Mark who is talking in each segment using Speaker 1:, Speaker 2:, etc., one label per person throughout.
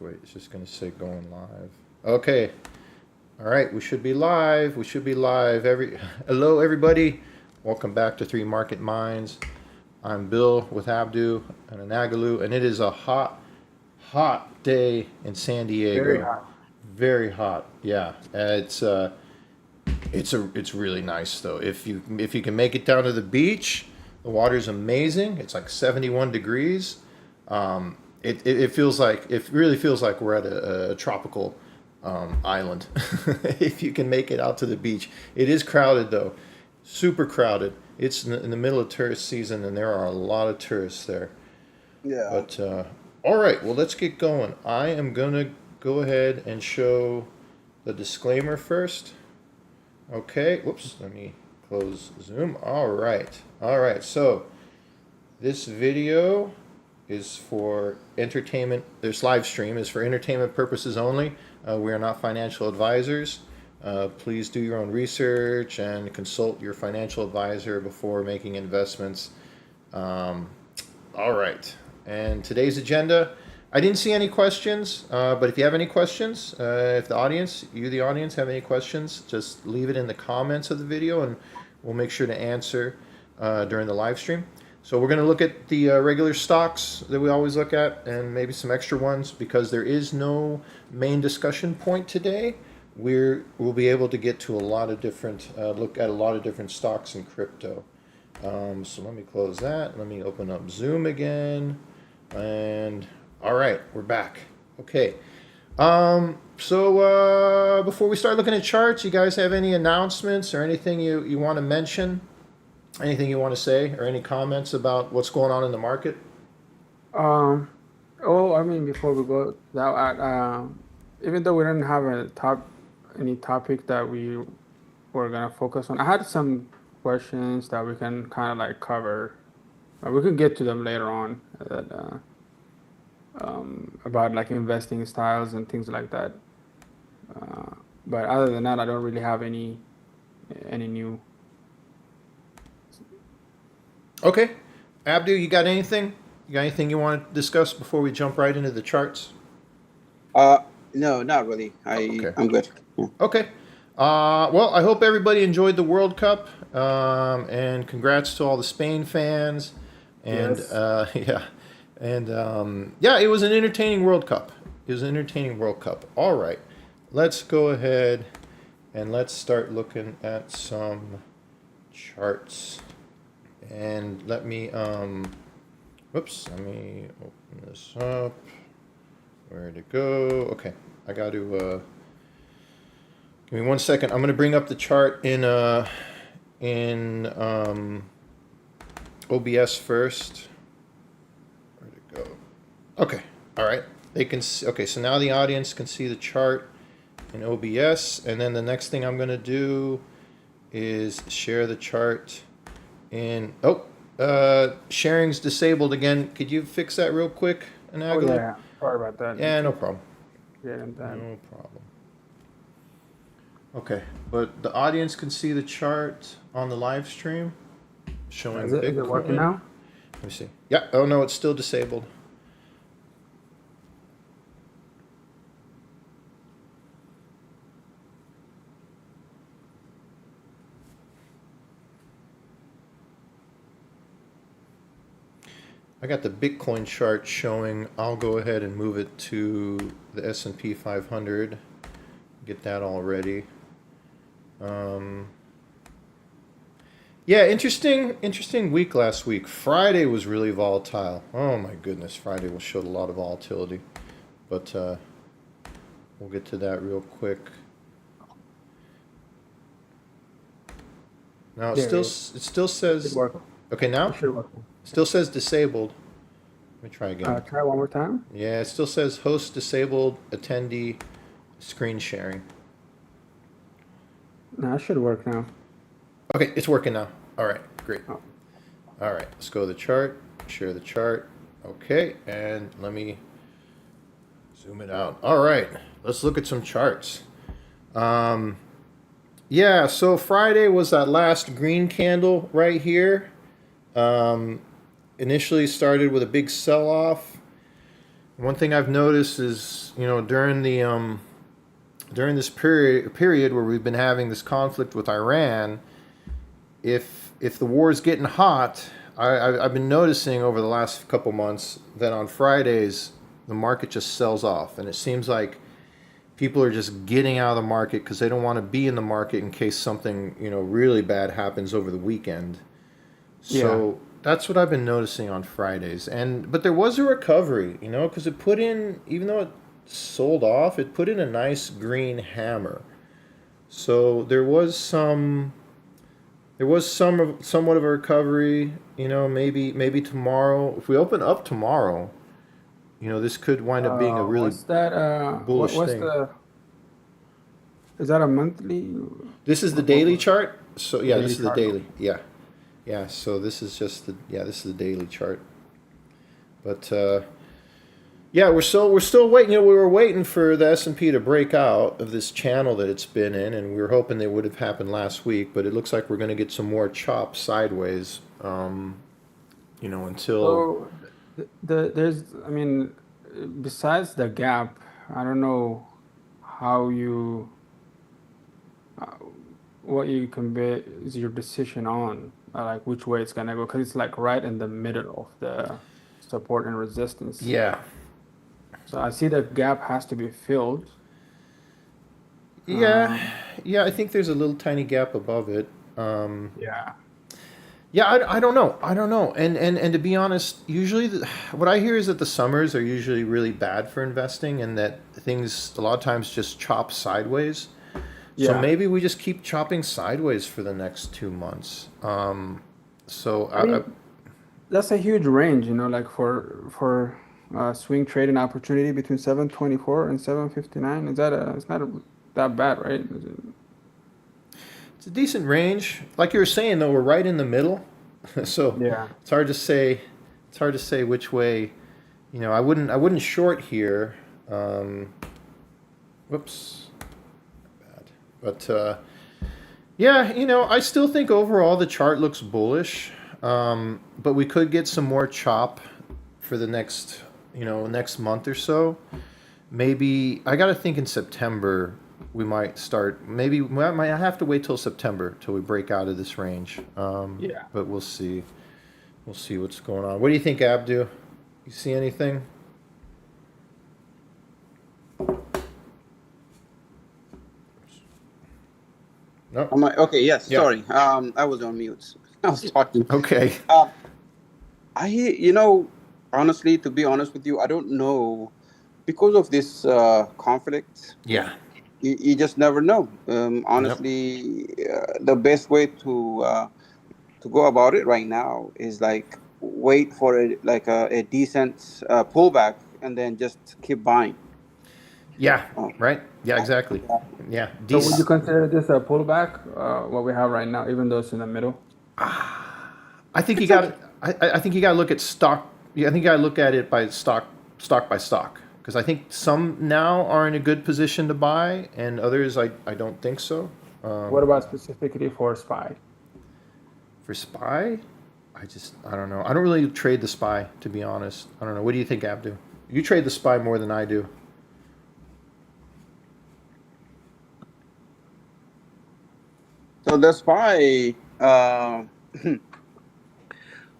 Speaker 1: wait. It's just going to say going live. Okay. All right. We should be live. We should be live. Hello, everybody. Welcome back to Three Market Minds. I'm Bill with Abdu and Anagalu, and it is a hot, hot day in San Diego.
Speaker 2: Very hot.
Speaker 1: Very hot. Yeah. It's really nice though. If you can make it down to the beach, the water's amazing. It's like 71 degrees. It really feels like we're at a tropical island. If you can make it out to the beach, it is crowded though, super crowded. It's in the middle of tourist season, and there are a lot of tourists there.
Speaker 2: Yeah.
Speaker 1: But all right, well, let's get going. I am gonna go ahead and show the disclaimer first. Okay, whoops, let me close Zoom. All right. So this video is for entertainment. This live stream is for entertainment purposes only. We are not financial advisors. Please do your own research and consult your financial advisor before making investments. All right. And today's agenda, I didn't see any questions, but if you have any questions, if the audience have any questions, just leave it in the comments of the video and we'll make sure to answer during the live stream. So we're going to look at the regular stocks that we always look at and maybe some extra ones because there is no main discussion point today. We'll be able to get to a lot of different, look at a lot of different stocks in crypto. So let me close that. Let me open up Zoom again. And all right, we're back. Okay. So before we start looking at charts, you guys have any announcements or anything you want to mention? Anything you want to say or any comments about what's going on in the market?
Speaker 2: I mean, before we go that, even though we don't have any topic that we were gonna focus on, I had some questions that we can kind of like cover. We can get to them later on. About like investing styles and things like that. But other than that, I don't really have any new.
Speaker 1: Okay. Abdu, you got anything? You got anything you want to discuss before we jump right into the charts?
Speaker 3: No, not really.
Speaker 1: Okay.
Speaker 3: I'm good. Yeah.
Speaker 1: Okay. Well, I hope everybody enjoyed the World Cup, and congrats to all the Spain fans. And
Speaker 2: Yes.
Speaker 1: yeah, it was an entertaining World Cup. All right, let's go ahead and let's start looking at some charts. And let me open this up. Where'd it go? Okay, I got to give me 1 second. I'm going to bring up the chart in OBS first. Where'd it go? Okay, all right. They can see, okay, so now the audience can see the chart in OBS, and then the next thing I'm going to do is share the chart in sharing's disabled again. Could you fix that real quick,
Speaker 2: Oh
Speaker 1: Anagala?
Speaker 2: yeah. Sorry about that.
Speaker 1: Yeah, no problem.
Speaker 2: Getting that.
Speaker 1: No problem. Okay, but the audience can see the chart on the live stream showing
Speaker 2: Is it working
Speaker 1: Bitcoin.
Speaker 2: now?
Speaker 1: Let me see. Yeah. Oh no, it's still disabled. I got the Bitcoin chart showing. I'll go ahead and move it to the S&P 500. Get that all ready. Yeah, interesting week last week. Friday was really volatile. Oh my goodness, Friday showed a lot of volatility. But we'll get to that real quick. Now it
Speaker 2: There
Speaker 1: still
Speaker 2: it is.
Speaker 1: it still
Speaker 2: It
Speaker 1: says
Speaker 2: work.
Speaker 1: okay
Speaker 2: It
Speaker 1: now.
Speaker 2: should work.
Speaker 1: Still says disabled. Let me try again.
Speaker 2: Try one more time.
Speaker 1: Yeah, it still says host disabled attendee screen sharing.
Speaker 2: No, it should work now.
Speaker 1: Okay, it's working now. All right, great.
Speaker 2: Oh.
Speaker 1: All right, let's go to the chart, share the chart. Okay, and let me zoom it out. All right, let's look at some charts. Yeah, so Friday was that last green candle right here. Initially started with a big sell-off. One thing I've noticed is during the during this period where we've been having this conflict with Iran, if the war is getting hot, I've been noticing over the last couple months that on Fridays the market just sells off, and it seems like people are just getting out of the market because they don't want to be in the market in case something really bad happens over the weekend. So that's what I've been noticing on Fridays, but there was a recovery, because it put in, even though it sold off, it put in a nice green hammer. So somewhat of a recovery. Maybe tomorrow, if we open up tomorrow, this could wind up being a really
Speaker 2: What's that?
Speaker 1: bullish
Speaker 2: What's
Speaker 1: thing.
Speaker 2: is that a monthly?
Speaker 1: This is the daily chart. So yeah, this is the
Speaker 2: chart.
Speaker 1: daily. Yeah. So this is just this is the daily chart. But yeah, we're still waiting. We were waiting for the S&P to break out of this channel that it's been in, and we were hoping that would have happened last week. But it looks like we're going to get some more chop sideways. Until
Speaker 2: So there's, I mean, besides the gap, I don't know how you what you can base your decision on, like which way it's gonna go, because it's like right in the middle of the support and resistance.
Speaker 1: yeah.
Speaker 2: So I see the gap has to be filled.
Speaker 1: Yeah, I think there's a little tiny gap above it.
Speaker 2: Yeah.
Speaker 1: Yeah, I don't know. And to be honest, usually what I hear is that the summers are usually really bad for investing, and that things a lot of times just chop sideways. So
Speaker 2: Yeah.
Speaker 1: maybe we just keep chopping sideways for the next 2 months. So
Speaker 2: I mean, that's a huge range, like for swing trading opportunity between 724 and 759. It's not that bad, right?
Speaker 1: it's a decent range. Like you were saying, though, we're right in the middle. So
Speaker 2: Yeah.
Speaker 1: it's hard to say. It's hard to say which way. I wouldn't short here. Whoops. Bad. But yeah, I still think overall the chart looks bullish. But we could get some more chop for the next month or so. Maybe I got to think in September we might start. Maybe we might have to wait till September till we break out of this range.
Speaker 2: Yeah.
Speaker 1: But we'll see. We'll see what's going on. What do you think, Abdu? You see anything? No.
Speaker 3: Okay, yes,
Speaker 1: Yeah.
Speaker 3: sorry. I was on mute. I was talking.
Speaker 1: Okay.
Speaker 3: Honestly, to be honest with you, I don't know, because of this conflict.
Speaker 1: Yeah.
Speaker 3: You just never know. Honestly, the best way to go about it right now is like wait for a decent pullback and then just keep buying.
Speaker 1: Yeah. Right. Yeah. Exactly. Yeah.
Speaker 2: So would you consider this a pullback, what we have right now, even though it's in the middle?
Speaker 1: I think you got. I think you got to look at stock. Yeah, I think you got to look at it by stock by stock, because I think some now are in a good position to buy, and others I don't think so.
Speaker 2: What about specifically for SPY?
Speaker 1: For SPY, I don't know. I don't really trade the SPY, to be honest. I don't know. What do you think, Abdu? You trade the SPY more than I do.
Speaker 3: So the SPY,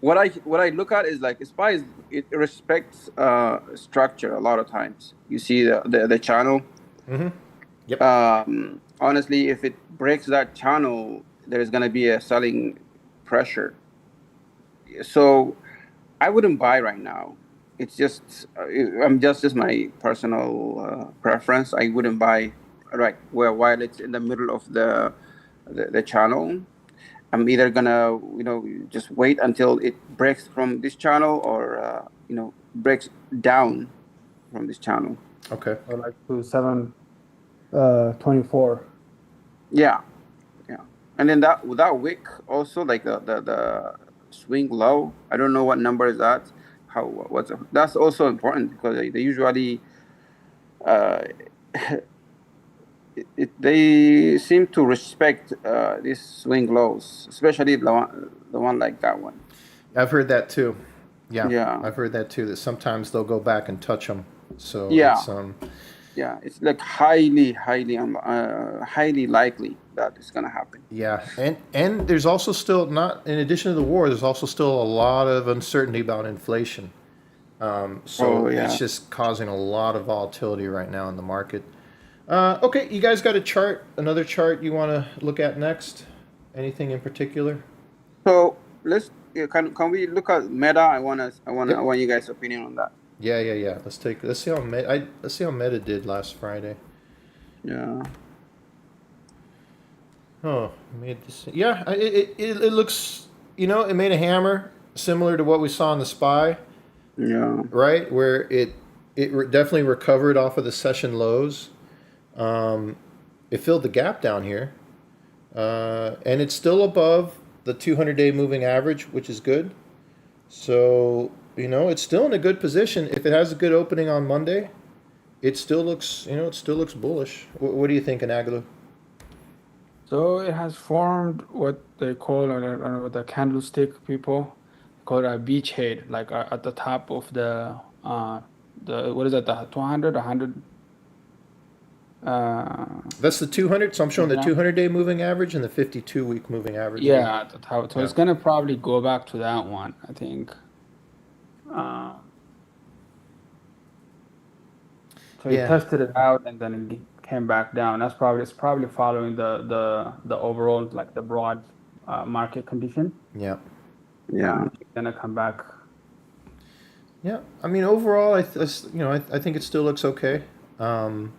Speaker 3: what I look at is like SPY it respects structure a lot of times. You see the channel.
Speaker 1: Mm-hmm. Yep.
Speaker 3: Honestly, if it breaks that channel, there's gonna be a selling pressure. So I wouldn't buy right now. It's just just my personal preference. I wouldn't buy right while it's in the middle of the channel. I'm either gonna just wait until it breaks from this channel, or breaks down from this channel.
Speaker 1: Okay.
Speaker 2: Or like to 724.
Speaker 3: Yeah. And then that wick also, like the swing low. I don't know what number is that. That's also important, because they usually they seem to respect these swing lows, especially the one like that one.
Speaker 1: I've heard that too. Yeah.
Speaker 3: Yeah.
Speaker 1: I've heard that too. That sometimes they'll go back and touch them. So
Speaker 3: Yeah,
Speaker 1: it's
Speaker 3: yeah, it's like highly likely that it's gonna happen.
Speaker 1: yeah, and there's also still not in addition to the war, there's also still a lot of uncertainty about inflation. So
Speaker 3: Oh
Speaker 1: it's
Speaker 3: yeah.
Speaker 1: just causing a lot of volatility right now in the market. Okay, you guys got a chart, another chart you want to look at next? Anything in particular?
Speaker 3: So let's can we look at Meta? I
Speaker 1: Yep.
Speaker 3: want you guys' opinion on that.
Speaker 1: Yeah. Let's see how let's see how Meta did last Friday.
Speaker 3: Yeah.
Speaker 1: Oh, made this. Yeah, it looks. You know, it made a hammer similar to what we saw in the SPY,
Speaker 3: Yeah.
Speaker 1: right? Where definitely recovered off of the session lows. It filled the gap down here, and it's still above the 200-day moving average, which is good. So you know, it's still in a good position. If it has a good opening on Monday, it still looks, you know, it still looks bullish. What do you think, Anaglu?
Speaker 2: So it has formed what they call, I don't know, the candlestick people call it a beachhead, like at the top of the what is that, the 200, 100,
Speaker 1: That's the 200. So I'm showing the
Speaker 2: yeah,
Speaker 1: 200-day moving average and the 52-week moving average here.
Speaker 2: yeah, at the top. So
Speaker 1: Yeah.
Speaker 2: it's gonna probably go back to that one, I think. Uh, so it
Speaker 1: Yeah.
Speaker 2: tested it out and then it came back down. It's probably following the overall, like the broad market condition.
Speaker 1: Yeah.
Speaker 3: Yeah.
Speaker 2: Gonna come back.
Speaker 1: Yeah. I mean, overall, you know, I think it still looks okay. Um,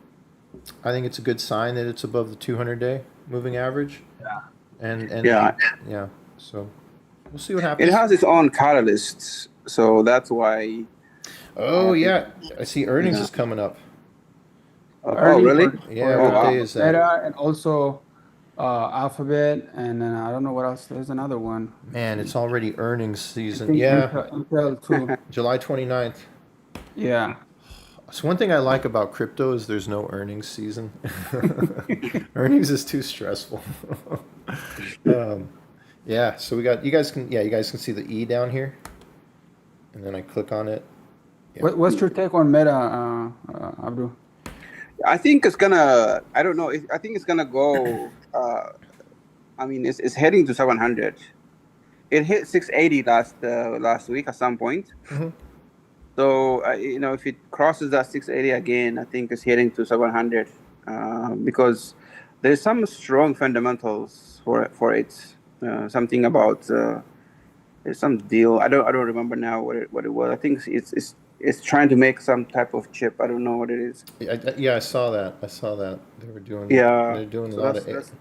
Speaker 1: I think it's a good sign that it's above the 200-day moving average.
Speaker 2: Yeah.
Speaker 1: And
Speaker 3: Yeah.
Speaker 1: yeah. So we'll see what
Speaker 3: It
Speaker 1: happens.
Speaker 3: has its own catalysts, so that's why.
Speaker 1: Oh
Speaker 3: think-
Speaker 1: yeah, I see earnings
Speaker 3: Yeah.
Speaker 1: is coming up.
Speaker 3: Oh,
Speaker 2: Early
Speaker 3: really?
Speaker 1: Yeah,
Speaker 3: Oh,
Speaker 1: what
Speaker 3: wow.
Speaker 1: day is that?
Speaker 2: Meta and also Alphabet, and then I don't know what else. There's another one.
Speaker 1: Man, it's already earnings
Speaker 2: I
Speaker 1: season.
Speaker 2: think
Speaker 1: Yeah,
Speaker 2: Intel too.
Speaker 1: July 29th.
Speaker 2: Yeah.
Speaker 1: So one thing I like about crypto is there's no earnings season. Earnings is too stressful. Yeah, so we got you guys can see the E down here, and then I click on it. Yeah.
Speaker 2: What's your take on Meta, Abdul?
Speaker 3: I think it's gonna. I don't know. I think it's gonna go. I mean, it's heading to 700. It hit 680 last week at some point.
Speaker 1: Mhm.
Speaker 3: So you know, if it crosses that 680 again, I think it's heading to 700 because there's some strong fundamentals for it. Something about there's some deal. I don't remember now what it was. I think it's trying to make some type of chip. I don't know what it is.
Speaker 1: Yeah, I saw that. They were doing.
Speaker 3: Yeah.
Speaker 1: They're doing a
Speaker 3: So
Speaker 1: lot of.
Speaker 3: that's-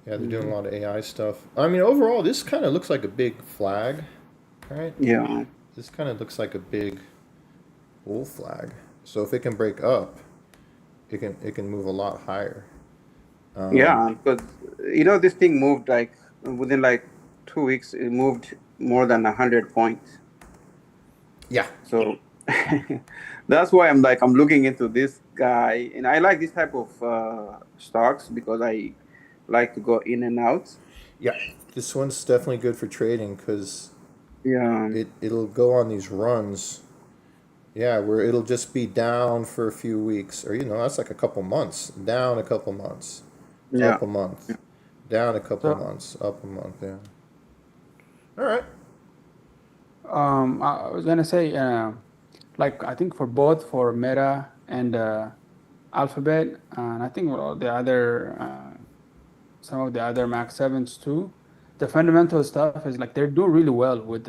Speaker 1: Yeah, they're doing a lot of AI stuff. I mean, overall, this kind of looks like a big flag, right?
Speaker 3: Yeah.
Speaker 1: This kind of looks like a big bull flag. So if it can break up, it can move a lot higher.
Speaker 3: Yeah, because you know this thing moved like within like 2 weeks. It moved more than 100 points.
Speaker 1: Yeah.
Speaker 3: So that's why I'm looking into this guy, and I like this type of stocks because I like to go in and out.
Speaker 1: Yeah. This one's definitely good for trading because
Speaker 3: Yeah.
Speaker 1: it'll go on these runs. Yeah, where it'll just be down for a few weeks, or you know, that's like a couple months. Down a couple months,
Speaker 3: Yeah.
Speaker 1: up a month, down a couple
Speaker 2: So-
Speaker 1: months, up a month. Yeah. All right.
Speaker 2: I was gonna say, like I think for Meta and Alphabet, and I think all the other some of the other Mac 7s too, the fundamental stuff is like they're doing really well with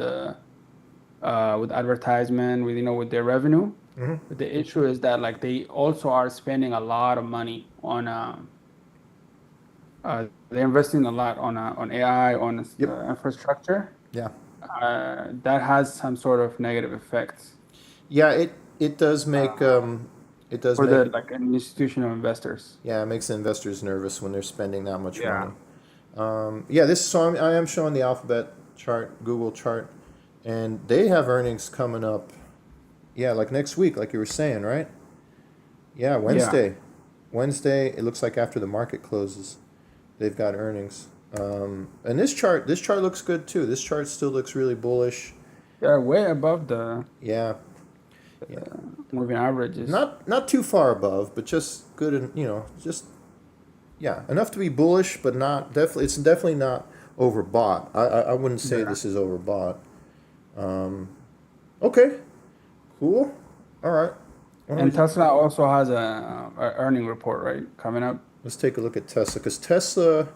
Speaker 2: advertisement, with their revenue.
Speaker 1: Mhm.
Speaker 2: But the issue is that like they also are spending a lot of money on they're investing a lot on AI, on
Speaker 1: Yep.
Speaker 2: infrastructure.
Speaker 1: Yeah.
Speaker 2: That has some sort of negative effects
Speaker 1: Yeah. It does make it does
Speaker 2: for
Speaker 1: make
Speaker 2: the like institutional investors.
Speaker 1: yeah, it makes the investors nervous when they're spending that much
Speaker 2: Yeah.
Speaker 1: money. Yeah, I am showing the Alphabet chart, Google chart, and they have earnings coming up. Yeah, like next week, like you were saying, right? Yeah, Wednesday. Wednesday, it looks like after the market closes, they've got earnings. And this chart looks good too. This chart still looks really bullish.
Speaker 2: They're way above the
Speaker 1: Yeah. Yeah.
Speaker 2: moving averages.
Speaker 1: Not too far above, but just good, and just yeah, enough to be bullish, but not definitely. It's definitely not overbought. I wouldn't say
Speaker 2: Yeah.
Speaker 1: this is overbought. Okay, cool. All right. Why don't we
Speaker 2: And Tesla also has a earning report, right, coming up.
Speaker 1: let's take a look at Tesla, because Tesla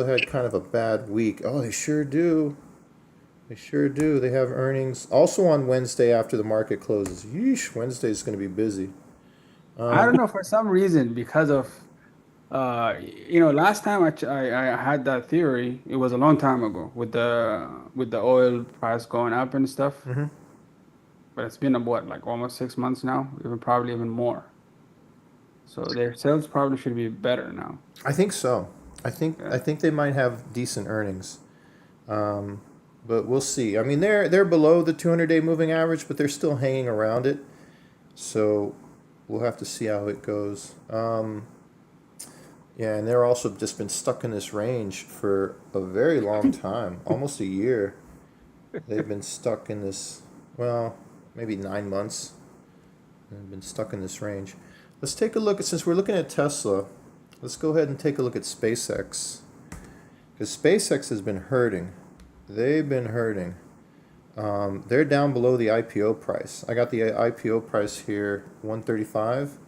Speaker 1: had kind of a bad week. Oh, they sure do. They sure do. They have earnings also on Wednesday after the market closes. Yeesh, Wednesday's going to be busy.
Speaker 2: I don't know, for some reason, because of last time I had that theory, it was a long time ago with the oil price going up and stuff.
Speaker 1: Hmm.
Speaker 2: But it's been what, like almost 6 months now, even probably even more. So their sales probably should be better now.
Speaker 1: I think so. I think
Speaker 2: Yeah.
Speaker 1: I think they might have decent earnings. But we'll see. I mean, they're below the 200-day moving average, but they're still hanging around it. So we'll have to see how it goes. Yeah, and they're also just been stuck in this range for a very long time, almost a year. They've been stuck in this, well, maybe 9 months. They've been stuck in this range. Let's take a look at, since we're looking at Tesla, let's go ahead and take a look at SpaceX. Because SpaceX has been hurting. They've been hurting. They're down below the IPO price. I got the IPO price here, 135.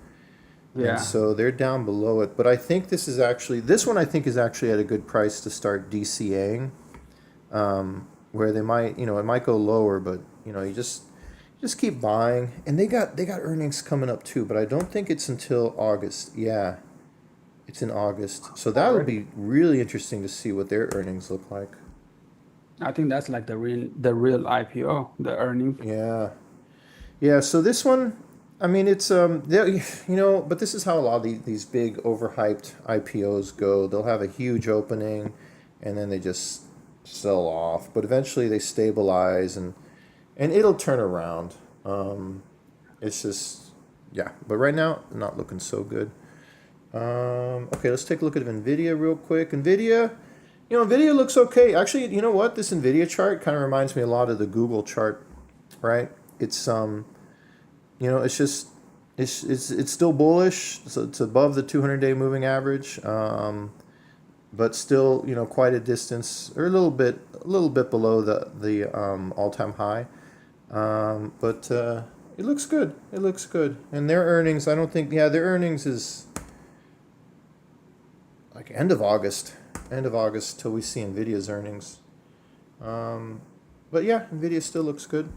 Speaker 1: And
Speaker 2: Yeah.
Speaker 1: so they're down below it. But I think this one I think is actually at a good price to start DCAing. Where they might, it might go lower, but you just keep buying. And they got earnings coming up too, but I don't think it's until August. Yeah, it's in August. So that'll
Speaker 2: Already?
Speaker 1: be really interesting to see what their earnings look like.
Speaker 2: I think that's like the real IPO, the earning.
Speaker 1: Yeah. Yeah, so this one, I mean, it's but this is how a lot of these big overhyped IPOs go. They'll have a huge opening, and then they just sell off. But eventually they stabilize, and it'll turn around. It's just yeah. But right now, not looking so good. Okay, let's take a look at Nvidia real quick. Nvidia looks okay. Actually, you know what? This Nvidia chart kind of reminds me a lot of the Google chart, right? It's it's just it's still bullish. So it's above the 200-day moving average, but still quite a distance or a little bit below the all-time high. But it looks good. It looks good. And their earnings, I don't think, yeah, their earnings is like end of August till we see Nvidia's earnings. But yeah, Nvidia still looks good.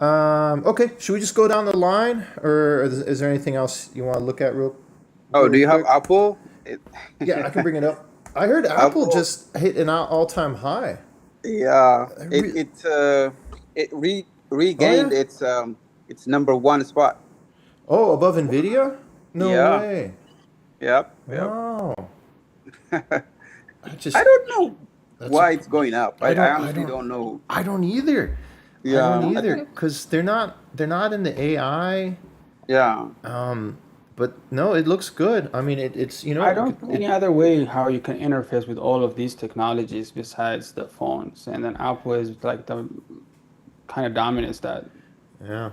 Speaker 1: Okay, should we just go down the line, or is there anything else you want to look at
Speaker 3: Oh, do
Speaker 1: real
Speaker 3: you have
Speaker 1: quick?
Speaker 3: Apple?
Speaker 1: Yeah, I can bring it up. I heard Apple
Speaker 3: Apple,
Speaker 1: just hit an all-time high.
Speaker 3: yeah,
Speaker 1: I
Speaker 3: it
Speaker 1: re-
Speaker 3: it it
Speaker 1: oh
Speaker 3: regained
Speaker 1: yeah.
Speaker 3: its number one spot.
Speaker 1: Oh, above Nvidia? No
Speaker 3: Yeah,
Speaker 1: way.
Speaker 3: yep, yep.
Speaker 1: Wow. I
Speaker 3: I
Speaker 1: just
Speaker 3: don't know
Speaker 1: that's a
Speaker 3: why it's going up.
Speaker 1: I
Speaker 3: I
Speaker 1: don't I
Speaker 3: honestly
Speaker 1: don't
Speaker 3: don't know.
Speaker 1: I don't either. I don't
Speaker 3: Yeah, I
Speaker 1: either
Speaker 3: think
Speaker 1: because they're not in the AI.
Speaker 3: yeah.
Speaker 1: But no, it looks good. I mean, it's
Speaker 2: I don't see any other way how you can interface with all of these technologies besides the phones. And then Apple is like the kind of dominates that.
Speaker 1: yeah.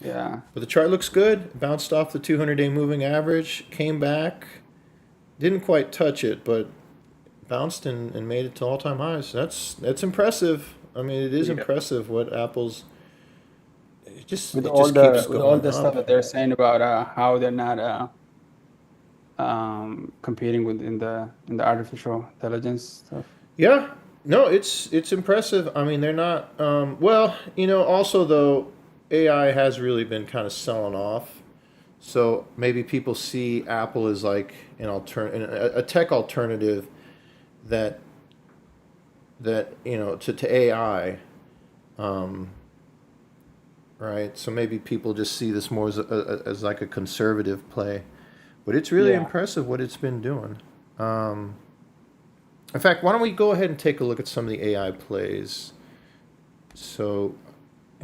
Speaker 2: Yeah.
Speaker 1: But the chart looks good. Bounced off the 200-day moving average, came back, didn't quite touch it, but bounced and made it to all-time highs. That's impressive. I mean, it is
Speaker 3: Yeah.
Speaker 1: impressive what Apple's.
Speaker 2: With
Speaker 1: It
Speaker 2: all
Speaker 1: just keeps
Speaker 2: the
Speaker 1: going
Speaker 2: stuff
Speaker 1: up.
Speaker 2: that they're saying about how they're not competing in the artificial intelligence stuff.
Speaker 1: Yeah, no, it's impressive. I mean, they're not. Well, also though, AI has really been kind of selling off. So maybe people see Apple as like a tech alternative that to AI, um, right? So maybe people just see this more as like a conservative play, but it's really
Speaker 2: Yeah.
Speaker 1: impressive what it's been doing. Um, in fact, why don't we go ahead and take a look at some of the AI plays? So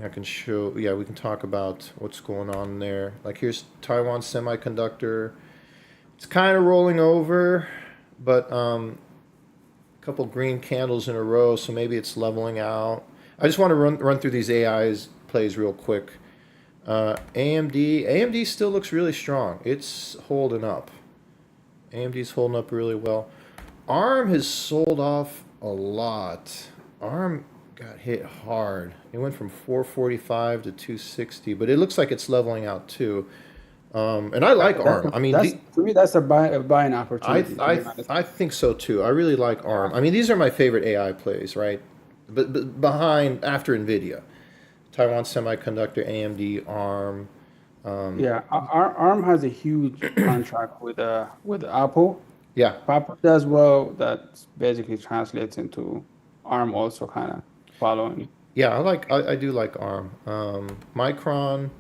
Speaker 1: I can show. Yeah, we can talk about what's going on there. Like here's Taiwan Semiconductor. It's kind of rolling over, but couple green candles in a row, so maybe it's leveling out. I just want to run through these plays real quick. AMD still looks really strong. It's holding up. AMD's holding up really well. ARM has sold off a lot. ARM got hit hard. It went from 445 to 260, but it looks like it's leveling out too. And I like ARM. I mean,
Speaker 2: to me, that's a buying
Speaker 1: I
Speaker 2: opportunity. To
Speaker 1: I
Speaker 2: be honest.
Speaker 1: I think so too. I really like ARM. I mean, these are my favorite AI plays, right? But behind after Nvidia, Taiwan Semiconductor, AMD, ARM.
Speaker 2: Yeah, ARM has a huge contract with Apple.
Speaker 1: Yeah,
Speaker 2: If Apple does well, that basically translates into ARM also kind of following.
Speaker 1: yeah. I do like ARM. Micron.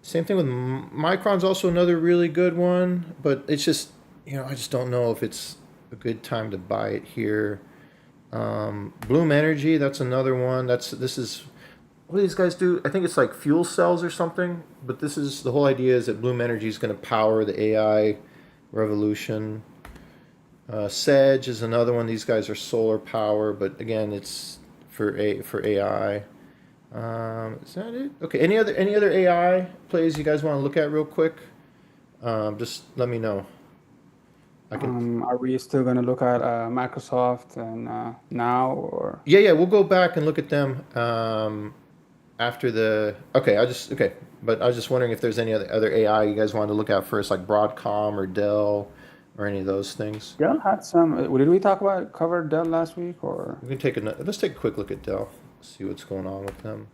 Speaker 1: Same thing with Micron's also another really good one, but it's just I just don't know if it's a good time to buy it here. Bloom Energy, that's another one. This is what do these guys do? I think it's like fuel cells or something. But this is the whole idea is that Bloom Energy is going to power the AI revolution. Sedge is another one. These guys are solar power, but again, it's for AI. Is that it? Okay. Any other AI plays you guys want to look at real quick? Just let me know. I can.
Speaker 2: Are we still going to look at Microsoft and now or?
Speaker 1: Yeah. We'll go back and look at them after the. Okay. But I was just wondering if there's any other AI you guys wanted to look at first, like Broadcom or Dell, or any of those things.
Speaker 2: Dell had some. Did we cover Dell last week or?
Speaker 1: We can let's take a quick look at Dell. See what's going on with them.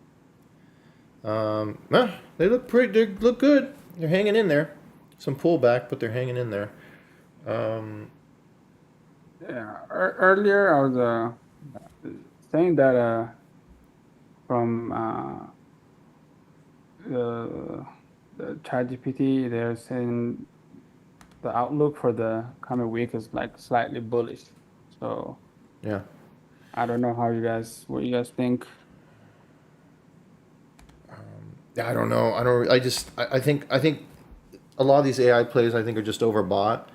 Speaker 1: They look They look good. They're hanging in there. Some pullback, but they're hanging in there.
Speaker 2: Yeah. Earlier, I was saying that from the ChatGPT, they're saying the outlook for the coming week is like slightly bullish. So
Speaker 1: Yeah.
Speaker 2: I don't know what you guys think.
Speaker 1: I don't know. I think a lot of these AI plays I think are just overbought.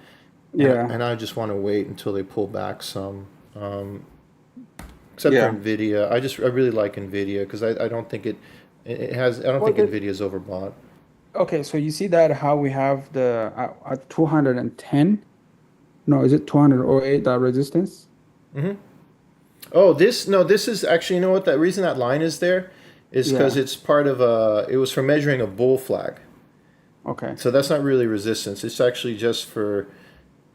Speaker 2: Yeah.
Speaker 1: And I just want to wait until they pull back some. Except
Speaker 3: Yeah.
Speaker 1: for Nvidia, I really like Nvidia because I don't think it has. I don't
Speaker 2: Well,
Speaker 1: think Nvidia is overbought.
Speaker 2: Okay, so you see that how we have the at 210? No, is it 208 that resistance?
Speaker 1: Oh, this is actually, you know what, that reason that line is there is because
Speaker 2: Yeah.
Speaker 1: it's part of it was for measuring a bull flag.
Speaker 2: Okay.
Speaker 1: So that's not really resistance. It's actually just for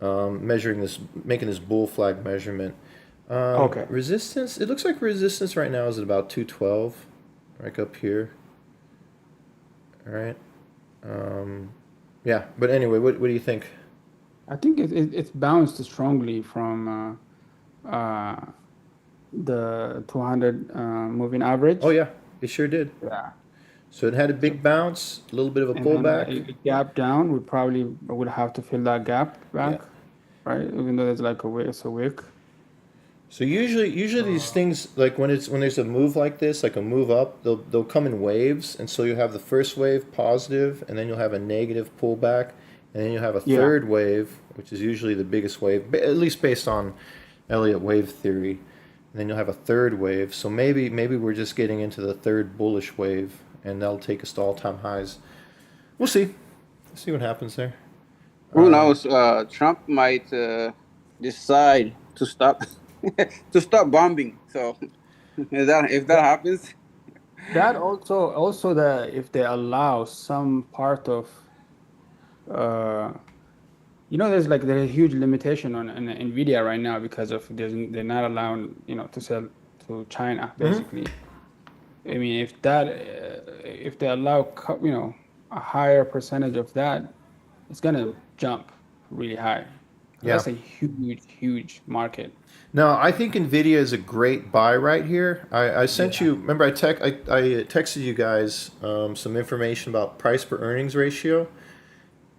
Speaker 1: making this bull flag measurement.
Speaker 2: Okay.
Speaker 1: Resistance, it looks like resistance right now is at about 212, right up here. All right. Yeah, but anyway, what do you think?
Speaker 2: I think it's bounced strongly from the 200 moving average.
Speaker 1: Oh yeah, it sure did.
Speaker 2: Yeah.
Speaker 1: So it had a big bounce, a little bit of a
Speaker 2: And then
Speaker 1: pullback.
Speaker 2: a gap down, we probably would have to fill that gap back, right? Even though there's like it's a wick.
Speaker 1: So usually these things, like when there's a move like this, like a move up, they'll come in waves, and so you have the first wave positive, and then you'll have a negative pullback, and then you'll have a
Speaker 2: Yeah.
Speaker 1: third wave, which is usually the biggest wave, at least based on Elliott wave theory, and then you'll have a third wave. So maybe we're just getting into the third bullish wave, and that'll take us to all-time highs. We'll see. We'll see what happens there.
Speaker 3: Who knows? Trump might decide to stop to stop bombing. So if that happens,
Speaker 2: That also that if they allow some part of there's a huge limitation on Nvidia right now because of they're not allowing to sell to China basically. I mean, if they allow a higher percentage of that, it's gonna jump really high.
Speaker 1: Yeah.
Speaker 2: That's a huge market.
Speaker 1: No, I think Nvidia is a great buy right here. I sent you. Remember, I texted you guys some information about price per earnings ratio.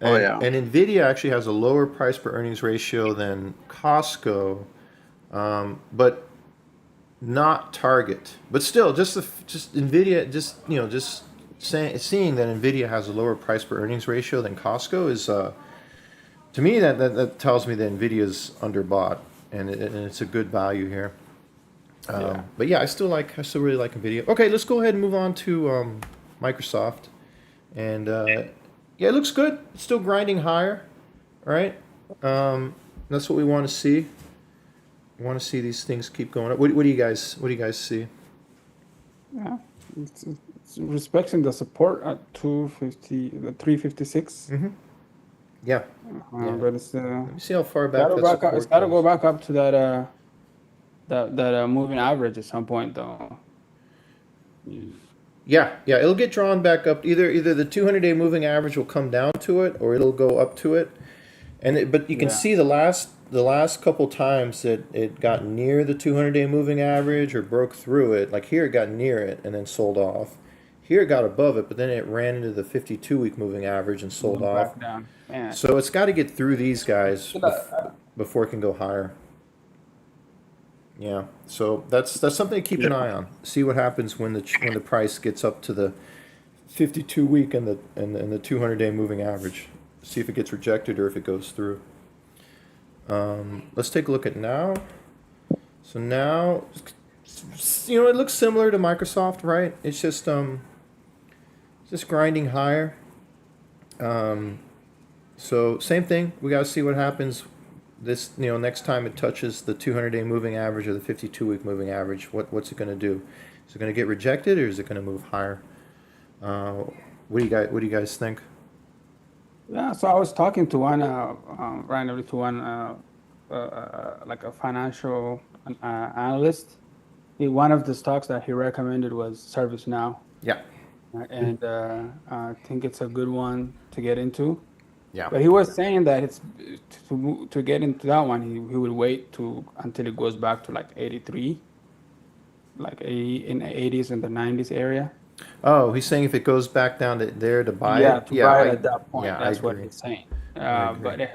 Speaker 1: And,
Speaker 3: Oh, yeah.
Speaker 1: And Nvidia actually has a lower price per earnings ratio than Costco, but not Target. But still, just Nvidia, seeing that Nvidia has a lower price per earnings ratio than Costco is, to me, that tells me that Nvidia is underbought, and it's a good value here.
Speaker 2: Yeah.
Speaker 1: But yeah, I still really like NVIDIA. Okay, let's go ahead and move on to Microsoft. And yeah, it looks good. It's still grinding higher, right? That's what we want to see. We want to see these things keep going up. What do you guys see?
Speaker 2: Yeah. It's respecting the support at 250, the 356.
Speaker 1: Mm-hmm. Yeah, yeah.
Speaker 2: But it's
Speaker 1: Let me see how far back
Speaker 2: gotta
Speaker 1: that
Speaker 2: back up. It's
Speaker 1: support
Speaker 2: gotta go
Speaker 1: goes.
Speaker 2: back up to that moving average at some point, though.
Speaker 1: Yeah, yeah. It'll get drawn back up. Either the 200-day moving average will come down to it, or it'll go up to it. But you can
Speaker 2: Yeah.
Speaker 1: see the last couple times that it got near the 200-day moving average or broke through it. Like here, it got near it and then sold off. Here, it got above it, but then it ran into the 52-week moving average and sold
Speaker 2: Went
Speaker 1: off.
Speaker 2: back down. Man.
Speaker 1: So it's got to get through these guys
Speaker 2: Feel like,
Speaker 1: before it can go higher. Yeah, so that's something to keep an eye on. See what happens when the price gets up to the 52-week and the 200-day moving average. See if it gets rejected or if it goes through. Let's take a look at now. So now, it looks similar to Microsoft, right? It's just grinding higher. So same thing. We got to see what happens. This, next time it touches the 200-day moving average or the 52-week moving average, what's it going to do? Is it going to get rejected or is it going to move higher? What do you guys think?
Speaker 2: yeah. So I was talking to one randomly to one like a financial analyst. One of the stocks that he recommended was ServiceNow,
Speaker 1: Yeah,
Speaker 2: and I think it's a good one to get into.
Speaker 1: yeah,
Speaker 2: But he was saying that it's to get into that one, he would wait until it goes back to like 83, like 80, in the 80s and the 90s area.
Speaker 1: Oh, he's saying if it goes back down to there to buy
Speaker 2: Yeah,
Speaker 1: it.
Speaker 2: to buy it at that point.
Speaker 1: Yeah, I
Speaker 2: That's what
Speaker 1: agree.
Speaker 2: he's saying.
Speaker 1: I agree.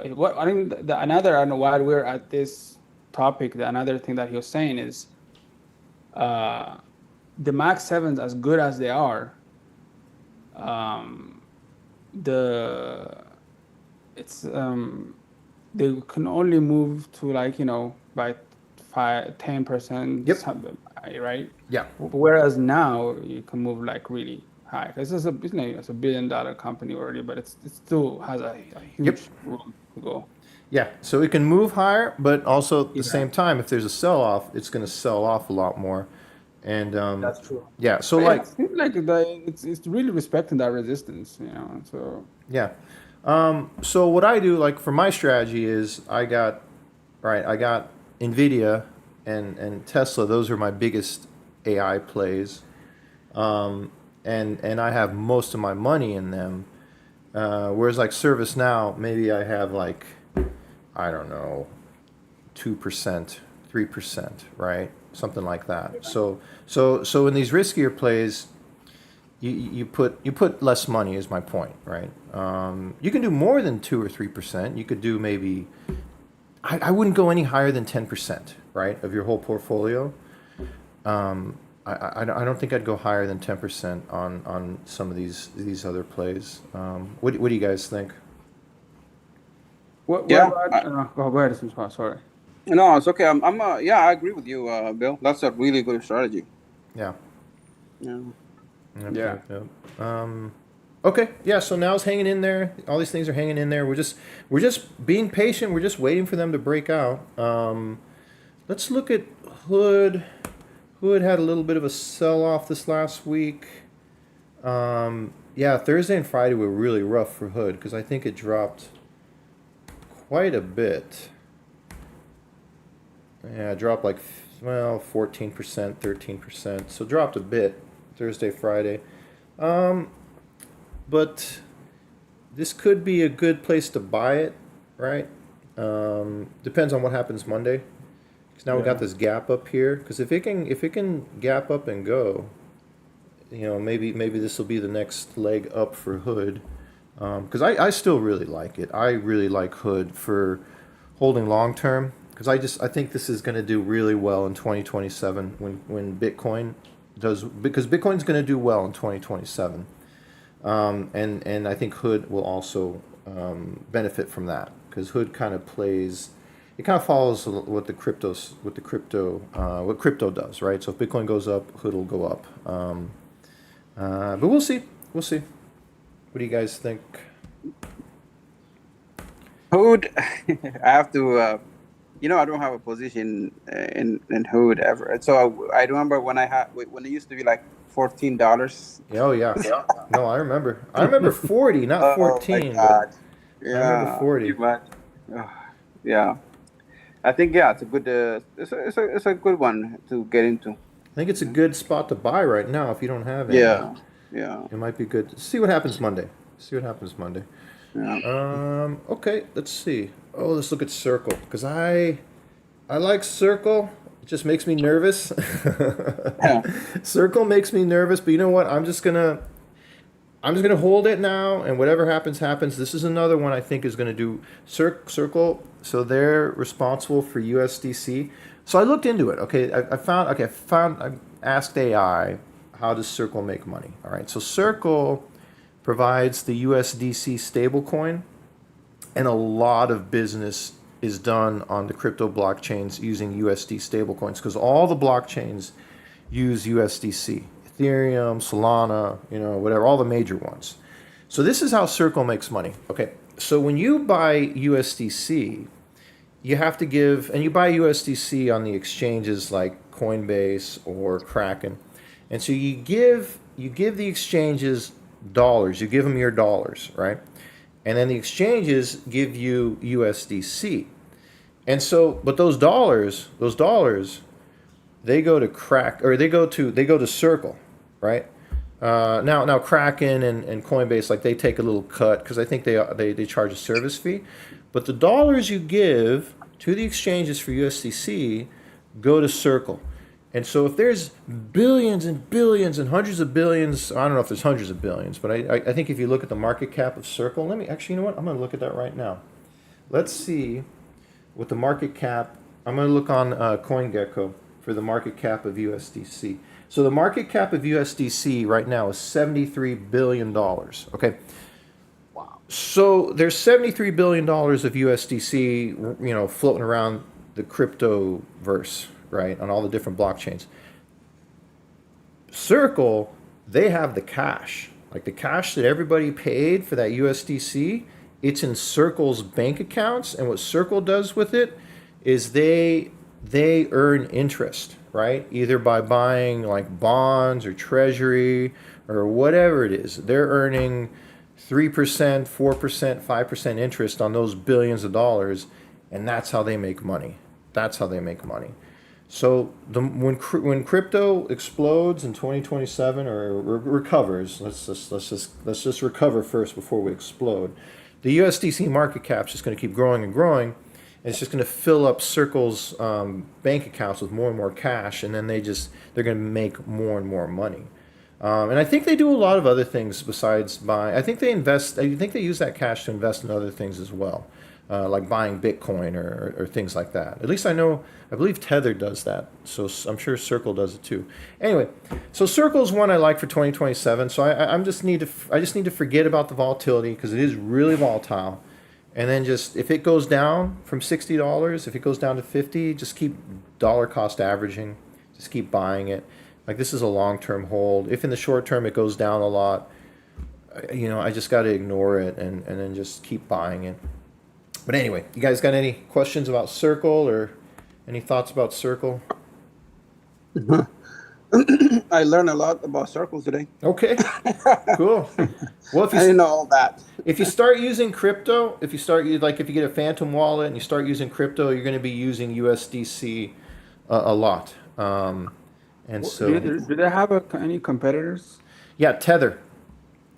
Speaker 2: But what I mean, another, and while we're at this topic, another thing that he was saying is, the Max 7s, as good as they are, they can only move to like by 10%.
Speaker 1: Yep.
Speaker 2: Right.
Speaker 1: Yeah.
Speaker 2: Whereas now you can move like really high because it's a $1 billion company already, but it still has a huge room to go.
Speaker 1: Yeah, so it can move higher, but also at the
Speaker 2: Yeah.
Speaker 1: same time, if there's a sell-off, it's going to sell off a lot more. And
Speaker 2: That's true.
Speaker 1: yeah, so
Speaker 2: But
Speaker 1: like,
Speaker 2: it seems like it's really respecting that resistance, So
Speaker 1: yeah. So what I do, like for my strategy is I got NVIDIA and Tesla. Those are my biggest AI plays. And I have most of my money in them. Whereas like ServiceNow, maybe I have like, I don't know, 2%, 3%, right? Something like that. So in these riskier plays, you put less money is my point, right? You can do more than 2 or 3%. You could do maybe, I wouldn't go any higher than 10%, right, of your whole portfolio. I don't think I'd go higher than 10% on some of these other plays. What do you guys think?
Speaker 2: what
Speaker 3: Yeah,
Speaker 2: about, go ahead, sorry.
Speaker 3: No, it's okay. yeah, I agree with you, Bill. That's a really good strategy.
Speaker 1: Yeah.
Speaker 3: Yeah.
Speaker 1: Yep,
Speaker 2: Yeah.
Speaker 1: yep, yep. Okay. Yeah. So now it's hanging in there. All these things are hanging in there. We're just being patient. We're just waiting for them to break out. Let's look at Hood. Hood had a little bit of a sell-off this last week. Yeah, Thursday and Friday were really rough for Hood because I think it dropped quite a bit. Yeah, it dropped like 14%, 13%. So dropped a bit Thursday, Friday. But this could be a good place to buy it, right? Depends on what happens Monday. Because now we got this gap up here. Because if it can gap up and go, maybe this will be the next leg up for Hood. Because I still really like it. I really like Hood for holding long term. Because I think this is going to do really well in 2027 when Bitcoin does, because Bitcoin's going to do well in 2027. And I think Hood will also benefit from that because Hood kind of plays it kind of follows what what crypto does, right? So if Bitcoin goes up, HOOD will go up. But we'll see. We'll see. What do you guys think?
Speaker 3: Hood, I have to, I don't have a position in Hood ever. So I remember when when it used to be like $14.
Speaker 1: Oh yeah. No, I remember. I remember 40, not
Speaker 3: Oh my
Speaker 1: 14,
Speaker 3: God.
Speaker 1: but I remember
Speaker 3: Yeah.
Speaker 1: 40.
Speaker 3: Yeah. I think it's a good it's a good one to get into.
Speaker 1: I think it's a good spot to buy right now if you don't have any.
Speaker 3: Yeah. Yeah.
Speaker 1: It might be good. See what happens Monday. See what happens Monday.
Speaker 3: Yeah.
Speaker 1: Okay, let's see. Oh, let's look at Circle because I like Circle. It just makes me nervous.
Speaker 3: Yeah.
Speaker 1: Circle makes me nervous, but you know what? I'm just gonna hold it now, and whatever happens, happens. This is another one I think is gonna do Circle. So they're responsible for USDC. So I looked into it. Okay, I asked AI, how does Circle make money? All right, so Circle provides the USDC stablecoin, and a lot of business is done on the crypto blockchains using USD stablecoins because all the blockchains use USDC. Ethereum, Solana, whatever, all the major ones. So this is how Circle makes money. Okay, so when you buy USDC, you have to give, and you buy USDC on the exchanges like Coinbase or Kraken, and so you give the exchanges dollars. You give them your dollars, right? And then the exchanges give you USDC. And so, but those dollars, they go to Circle, right? Now Kraken and Coinbase, like they take a little cut because I think they charge a service fee. But the dollars you give to the exchanges for USDC go to Circle. And so if there's billions and billions and hundreds of billions, I don't know if there's hundreds of billions, but I think if you look at the market cap of Circle, you know what? I'm going to look at that right now. Let's see what the market cap, I'm going to look on CoinGecko for the market cap of USDC. So the market cap of USDC right now is $73 billion, okay? Wow. So there's $73 billion of USDC, floating around the crypto verse, right, on all the different blockchains. Circle, they have the cash. Like the cash that everybody paid for that USDC, it's in Circle's bank accounts, and what Circle does with it is they earn interest, right? Either by buying like bonds or treasury or whatever it is. They're earning 3%, 4%, 5% interest on those billions of dollars, and that's how they make money. That's how they make money. So when crypto explodes in 2027 or recovers, let's just recover first before we explode. The USDC market cap is just going to keep growing and growing, and it's just going to fill up Circle's bank accounts with more and more cash, and then they're going to make more and more money. And I think they do a lot of other things besides buy. I think they use that cash to invest in other things as well. Like buying Bitcoin or things like that. At least I believe Tether does that. So I'm sure Circle does it too. Anyway, so Circle's one I like for 2027. So I just need to forget about the volatility because it is really volatile. And then just if it goes down from $60, if it goes down to 50, just keep dollar cost averaging. Just keep buying it. Like this is a long-term hold. If in the short term it goes down a lot, I just got to ignore it and then just keep buying it. But anyway, you guys got any questions about Circle or any thoughts about Circle?
Speaker 3: I learned a lot about Circles today.
Speaker 1: Okay, cool. Well,
Speaker 3: I didn't know all that.
Speaker 1: if you start using crypto, if you get a Phantom wallet and you start using crypto, you're going to be using USDC a lot. And so,
Speaker 2: Do they have any competitors?
Speaker 1: yeah, Tether.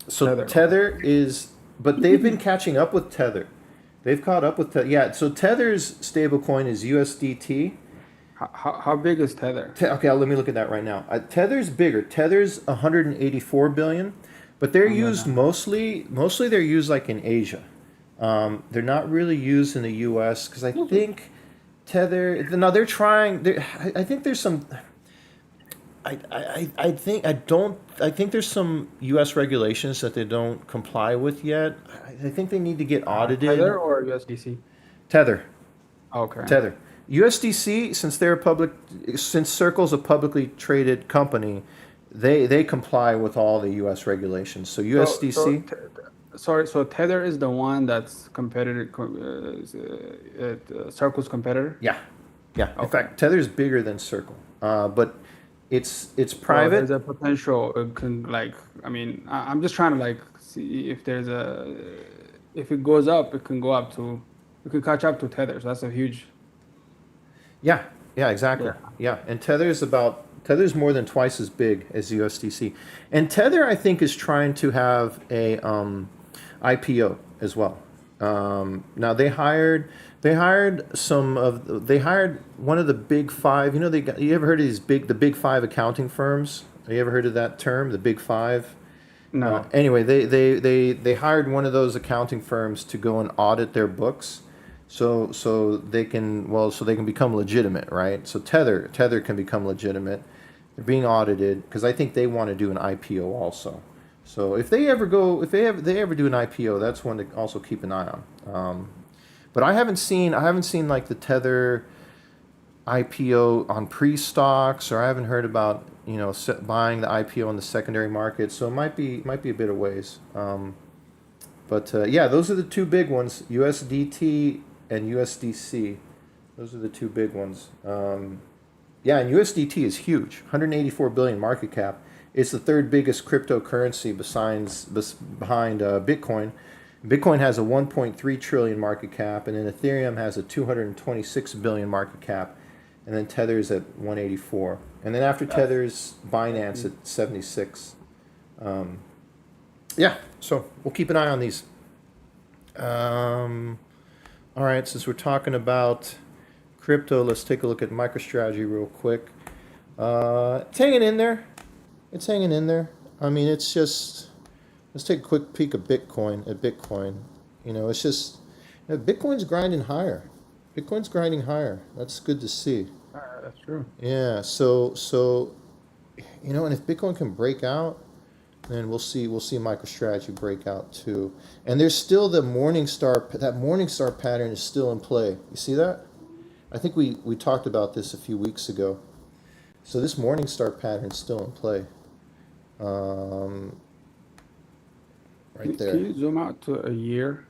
Speaker 1: So Tether is, but they've been catching up with Tether. They've caught up with Tether. Yeah, so Tether's stablecoin is USDT.
Speaker 2: How big is Tether?
Speaker 1: Okay, let me look at that right now. Tether's bigger. Tether's 184 billion, but they're used mostly they're used like in Asia. They're not really used in the U.S. because I think Tether. No, they're trying. I think there's some. I think there's some U.S. regulations that they don't comply with yet. I think they need to get audited.
Speaker 2: Tether or USDC?
Speaker 1: Tether.
Speaker 2: Okay.
Speaker 1: Tether. USDC, since Circle's a publicly traded company, they comply with all the U.S. regulations. So USDC,
Speaker 2: Sorry, so Tether is the one that's competitor, Circle's competitor?
Speaker 1: yeah, yeah. In
Speaker 2: Okay.
Speaker 1: fact, Tether's bigger than Circle, but it's
Speaker 2: So
Speaker 1: private.
Speaker 2: there's a potential, it can like, I mean, I'm just trying to like see if there's if it goes up, it can go up to, it can catch up to Tether. So that's a huge,
Speaker 1: Yeah, yeah, exactly.
Speaker 2: yeah.
Speaker 1: Yeah, and Tether's more than twice as big as USDC, and Tether I think is trying to have a IPO as well. Now they hired one of the big five. You know you ever heard of the big five accounting firms? Have you ever heard of that term, the big five?
Speaker 2: No.
Speaker 1: Anyway, they hired one of those accounting firms to go and audit their books, so they can become legitimate, right? So Tether can become legitimate. They're being audited because I think they want to do an IPO also. So if they ever do an IPO, that's one to also keep an eye on. But I haven't seen like the Tether IPO on pre-stocks, or I haven't heard about buying the IPO in the secondary market. So it might be a bit of ways. But yeah, those are the two big ones: USDT and USDC. Those are the two big ones. Yeah, and USDT is huge, 184 billion market cap. It's the third biggest cryptocurrency behind Bitcoin. Bitcoin has a 1.3 trillion market cap, and then Ethereum has a 226 billion market cap, and then Tether's at 184, and then after Tether's Binance at 76. Yeah, so we'll keep an eye on these. All right, since we're talking about crypto, let's take a look at MicroStrategy real quick. It's hanging in there. It's hanging in there. I mean, it's just. Let's take a quick peek at Bitcoin. It's just Bitcoin's grinding higher. Bitcoin's grinding higher. That's good to see.
Speaker 2: That's true.
Speaker 1: Yeah. So and if Bitcoin can break out, then we'll see MicroStrategy break out too. And there's still the Morningstar pattern is still in play. You see that? I think we talked about this a few weeks ago. So this Morningstar pattern is still in play. Right there.
Speaker 2: Can you zoom out to a year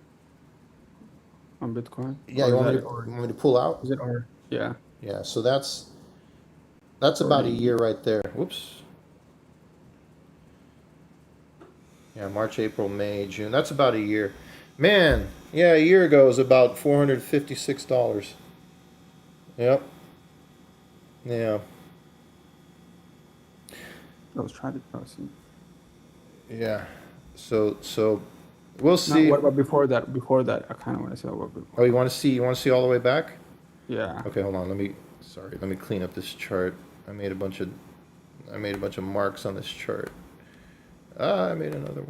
Speaker 2: on Bitcoin?
Speaker 1: Yeah,
Speaker 2: Or
Speaker 1: you
Speaker 2: is
Speaker 1: want
Speaker 2: that-
Speaker 1: me to pull out?
Speaker 2: Is it or yeah?
Speaker 1: Yeah, so that's about a year right there. Whoops. Yeah, March, April, May, June. That's about a year. Man, yeah, a year ago it was about $456. Yep. Yeah.
Speaker 2: I was trying to see.
Speaker 1: Yeah. So we'll see.
Speaker 2: What about before that? Before that, I kind of want to see what before.
Speaker 1: Oh, you want to see all the way back?
Speaker 2: Yeah.
Speaker 1: Okay, hold on. Let me clean up this chart. I made a bunch of marks on this chart. I made another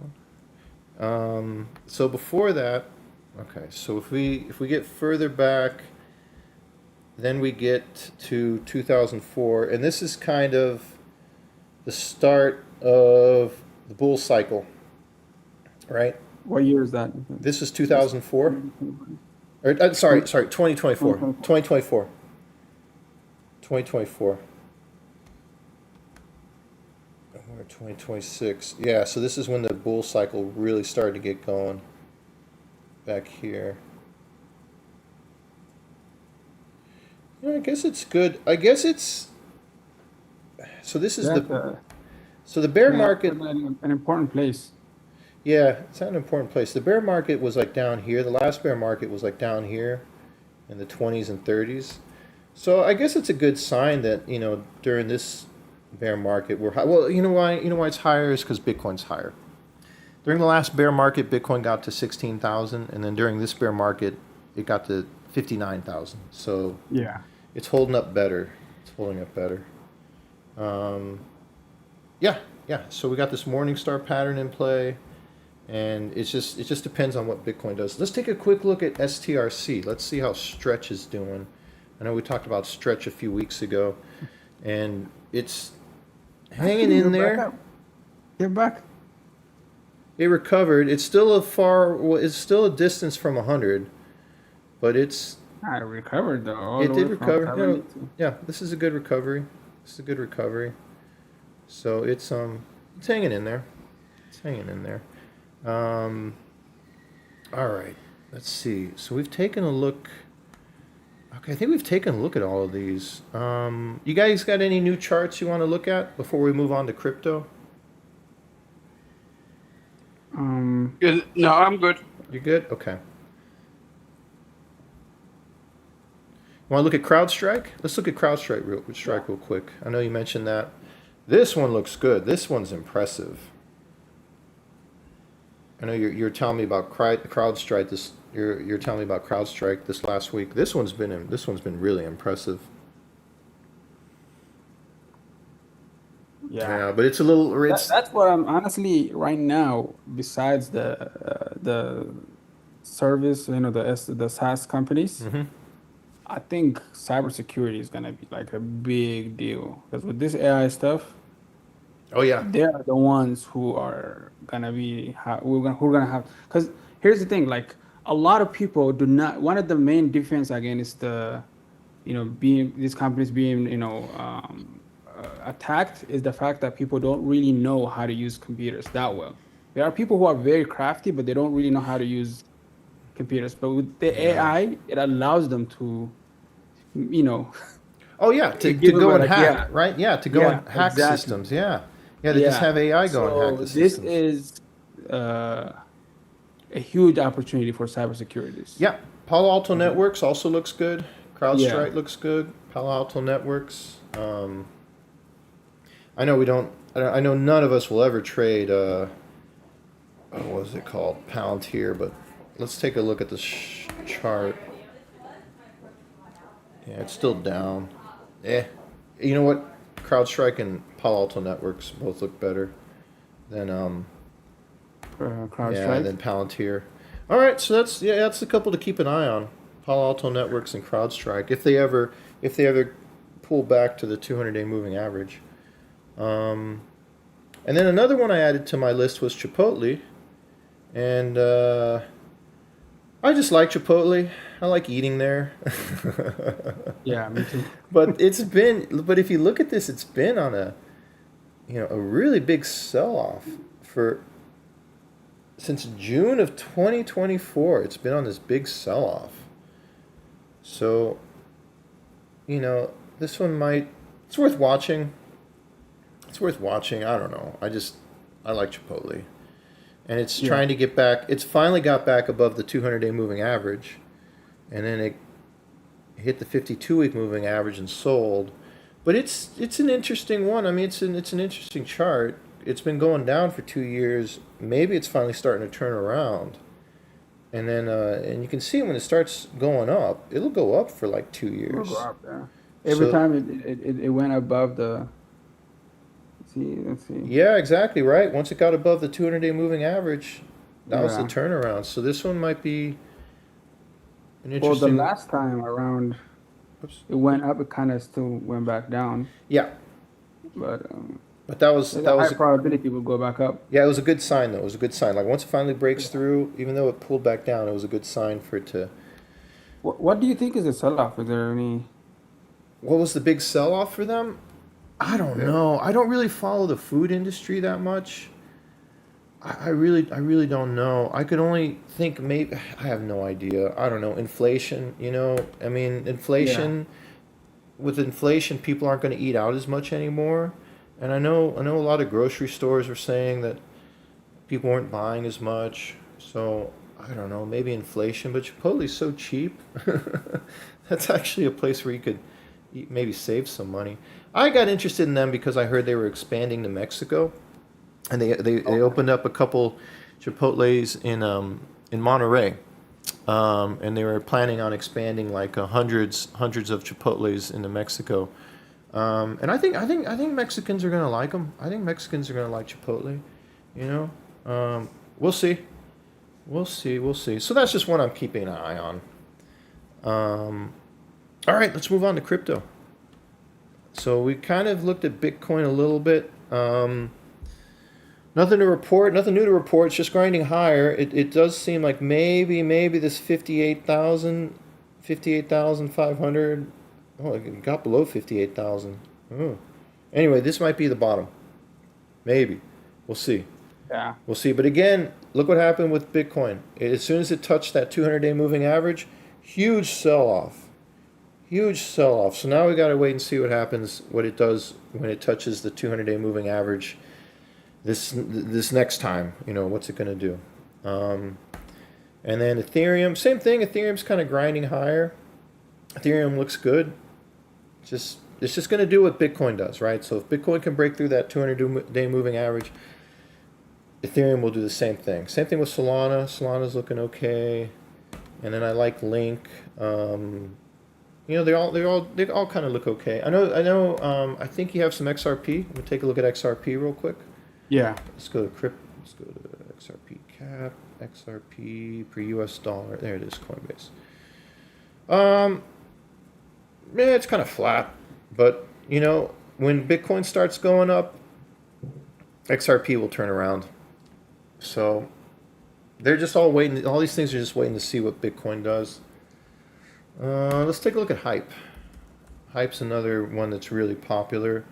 Speaker 1: one. So before that, okay. So if we get further back, then we get to 2004, and this is kind of the start of the bull cycle, right?
Speaker 2: What year is that?
Speaker 1: This is 2004. Or, sorry, 2024. 2024. 2024. And we're at 2026. Yeah, so this is when the bull cycle really started to get going. Back here. Yeah, I guess it's good. So this is the bear market.
Speaker 2: An important place.
Speaker 1: Yeah, it's not an important place. The bear market was like down here. The last bear market was like down here in the 20s and 30s. So I guess it's a good sign that, during this bear market we're high. Well, you know why it's higher is because Bitcoin's higher. During the last bear market, Bitcoin got to 16,000, and then during this bear market, it got to 59,000. So
Speaker 2: yeah,
Speaker 1: it's holding up better. Yeah. So we got this Morningstar pattern in play. And it just depends on what Bitcoin does. Let's take a quick look at STRC. Let's see how Stretch is doing. I know we talked about Stretch a few weeks ago, and it's hanging in there.
Speaker 2: Get back.
Speaker 1: It recovered. It's still a distance from 100, but it's
Speaker 2: I recovered though, all
Speaker 1: It
Speaker 2: the
Speaker 1: did
Speaker 2: way from
Speaker 1: recover. You know,
Speaker 2: 72.
Speaker 1: yeah, this is a good recovery. This is a good recovery. So it's hanging in there. It's hanging in there. Um, all right. Let's see. So we've taken a look. Okay, I think we've taken a look at all of these. You guys got any new charts you want to look at before we move on to crypto?
Speaker 3: No, I'm good.
Speaker 1: You good? Okay. Want to look at CrowdStrike? Let's look at CrowdStrike real quick. I know you mentioned that. This one looks good. This one's impressive. I know you're telling me about CrowdStrike this. You're telling me about CrowdStrike this last week. This one's been really impressive.
Speaker 2: Yeah.
Speaker 1: Yeah, but it's a little. It's
Speaker 2: That's what I'm honestly right now. Besides the service, the SaaS companies,
Speaker 1: mhm.
Speaker 2: I think cybersecurity is gonna be like a big deal because with this AI stuff,
Speaker 1: Oh yeah.
Speaker 2: they are the ones who are gonna be who are gonna have. Because here's the thing, like a lot of people do not. One of the main defense against being these companies being attacked is the fact that people don't really know how to use computers that well. There are people who are very crafty, but they don't really know how to use computers. But with the
Speaker 1: Yeah.
Speaker 2: AI, it allows them to, you know,
Speaker 1: Oh yeah. To
Speaker 2: give them
Speaker 1: go and
Speaker 2: like,
Speaker 1: hack,
Speaker 2: yeah,
Speaker 1: right? Yeah. To go
Speaker 2: yeah,
Speaker 1: and hack
Speaker 2: exactly.
Speaker 1: systems. Yeah. Yeah. They just
Speaker 2: Yeah.
Speaker 1: have AI go and hack
Speaker 2: So
Speaker 1: the
Speaker 2: this
Speaker 1: systems.
Speaker 2: is uh, a huge opportunity for cybersecurities.
Speaker 1: Yeah, Palo Alto
Speaker 2: Mhm.
Speaker 1: Networks also looks good.
Speaker 2: Yeah.
Speaker 1: CrowdStrike looks good. Palo Alto Networks. I know we don't. I know none of us will ever trade. What is it called? Palantir. But let's take a look at this chart. Yeah, it's still down. Eh. You know what? CrowdStrike and Palo Alto Networks both look better than yeah,
Speaker 2: CrowdStrike.
Speaker 1: than Palantir. All right, so that's a couple to keep an eye on. Palo Alto Networks and CrowdStrike if they ever pull back to the 200-day moving average. Um, and then another one I added to my list was Chipotle, and I just like Chipotle. I like eating there.
Speaker 2: Yeah, me too.
Speaker 1: But if you look at this, it's been on a really big sell-off for since June of 2024. It's been on this big sell-off. So, this one it's worth watching. It's worth watching. I don't know. I like Chipotle. And it's
Speaker 2: Yeah.
Speaker 1: trying to get back. It's finally got back above the 200-day moving average. And then it hit the 52-week moving average and sold. But it's an interesting one. I mean, it's an interesting chart. It's been going down for 2 years. Maybe it's finally starting to turn around. And then and you can see when it starts going up, it'll go up for like 2
Speaker 2: We'll go
Speaker 1: years.
Speaker 2: up there. Every
Speaker 1: So
Speaker 2: time it went above the. Let's see.
Speaker 1: yeah, exactly right. Once it got above the 200-day moving average, that was the
Speaker 2: Yeah.
Speaker 1: turnaround. So this one might be an
Speaker 2: Well, the
Speaker 1: interesting.
Speaker 2: last time around,
Speaker 1: Oops.
Speaker 2: it went up. It kind of still went back down,
Speaker 1: Yeah,
Speaker 2: but
Speaker 1: but that was
Speaker 2: there's a
Speaker 1: that
Speaker 2: high
Speaker 1: was
Speaker 2: probability it will go back up.
Speaker 1: yeah, it was a good sign though. It was a good sign. Like once it finally breaks through, even though it pulled back down, it was a good sign for it to.
Speaker 2: What do you think is the sell-off? Is there any?
Speaker 1: What was the big sell-off for them? I don't
Speaker 2: Yeah.
Speaker 1: know. I don't really follow the food industry that much. I really don't know. I could only think maybe I have no idea. I don't know. Inflation, I mean,
Speaker 2: Yeah.
Speaker 1: with inflation, people aren't going to eat out as much anymore. And I know a lot of grocery stores are saying that people weren't buying as much. So, I don't know, maybe inflation, but Chipotle's so cheap. That's actually a place where you could maybe save some money. I got interested in them because I heard they were expanding to Mexico, and they
Speaker 2: Okay.
Speaker 1: opened up a couple Chipotle's in Monterrey, and they were planning on expanding like hundreds of Chipotle's into Mexico. And I think Mexicans are gonna like them. I think Mexicans are gonna like Chipotle. You we'll see, we'll see. So that's just one I'm keeping an eye on. All right, let's move on to crypto. So we kind of looked at Bitcoin a little bit. Nothing to report, nothing new to report. It's just grinding higher. It does seem like maybe this 58,000 58,500. Oh, it got below 58,000. Oh. Anyway, this might be the bottom. Maybe. We'll see.
Speaker 2: Yeah.
Speaker 1: We'll see. But again, look what happened with Bitcoin. As soon as it touched that 200-day moving average, huge sell-off. Huge sell-off. So now we got to wait and see what happens, what it does when it touches the 200-day moving average this next time. You know, what's it going to do? And then Ethereum, same thing. Ethereum's kind of grinding higher. Ethereum looks good. It's just going to do what Bitcoin does, right? So if Bitcoin can break through that 200-day moving average, Ethereum will do the same thing. Same thing with Solana. Solana's looking okay. And then I like Link. You know, they all kind of look okay. I know. I think you have some XRP. We'll take a look at XRP real quick.
Speaker 2: Yeah.
Speaker 1: Let's go to Let's go to XRP cap. XRP per US dollar. There it is. Coinbase. Yeah, it's kind of flat, but you know, when Bitcoin starts going up, XRP will turn around. So they're just all waiting. All these things are just waiting to see what Bitcoin does. Let's take a look at Hype. Hype's another one that's really popular,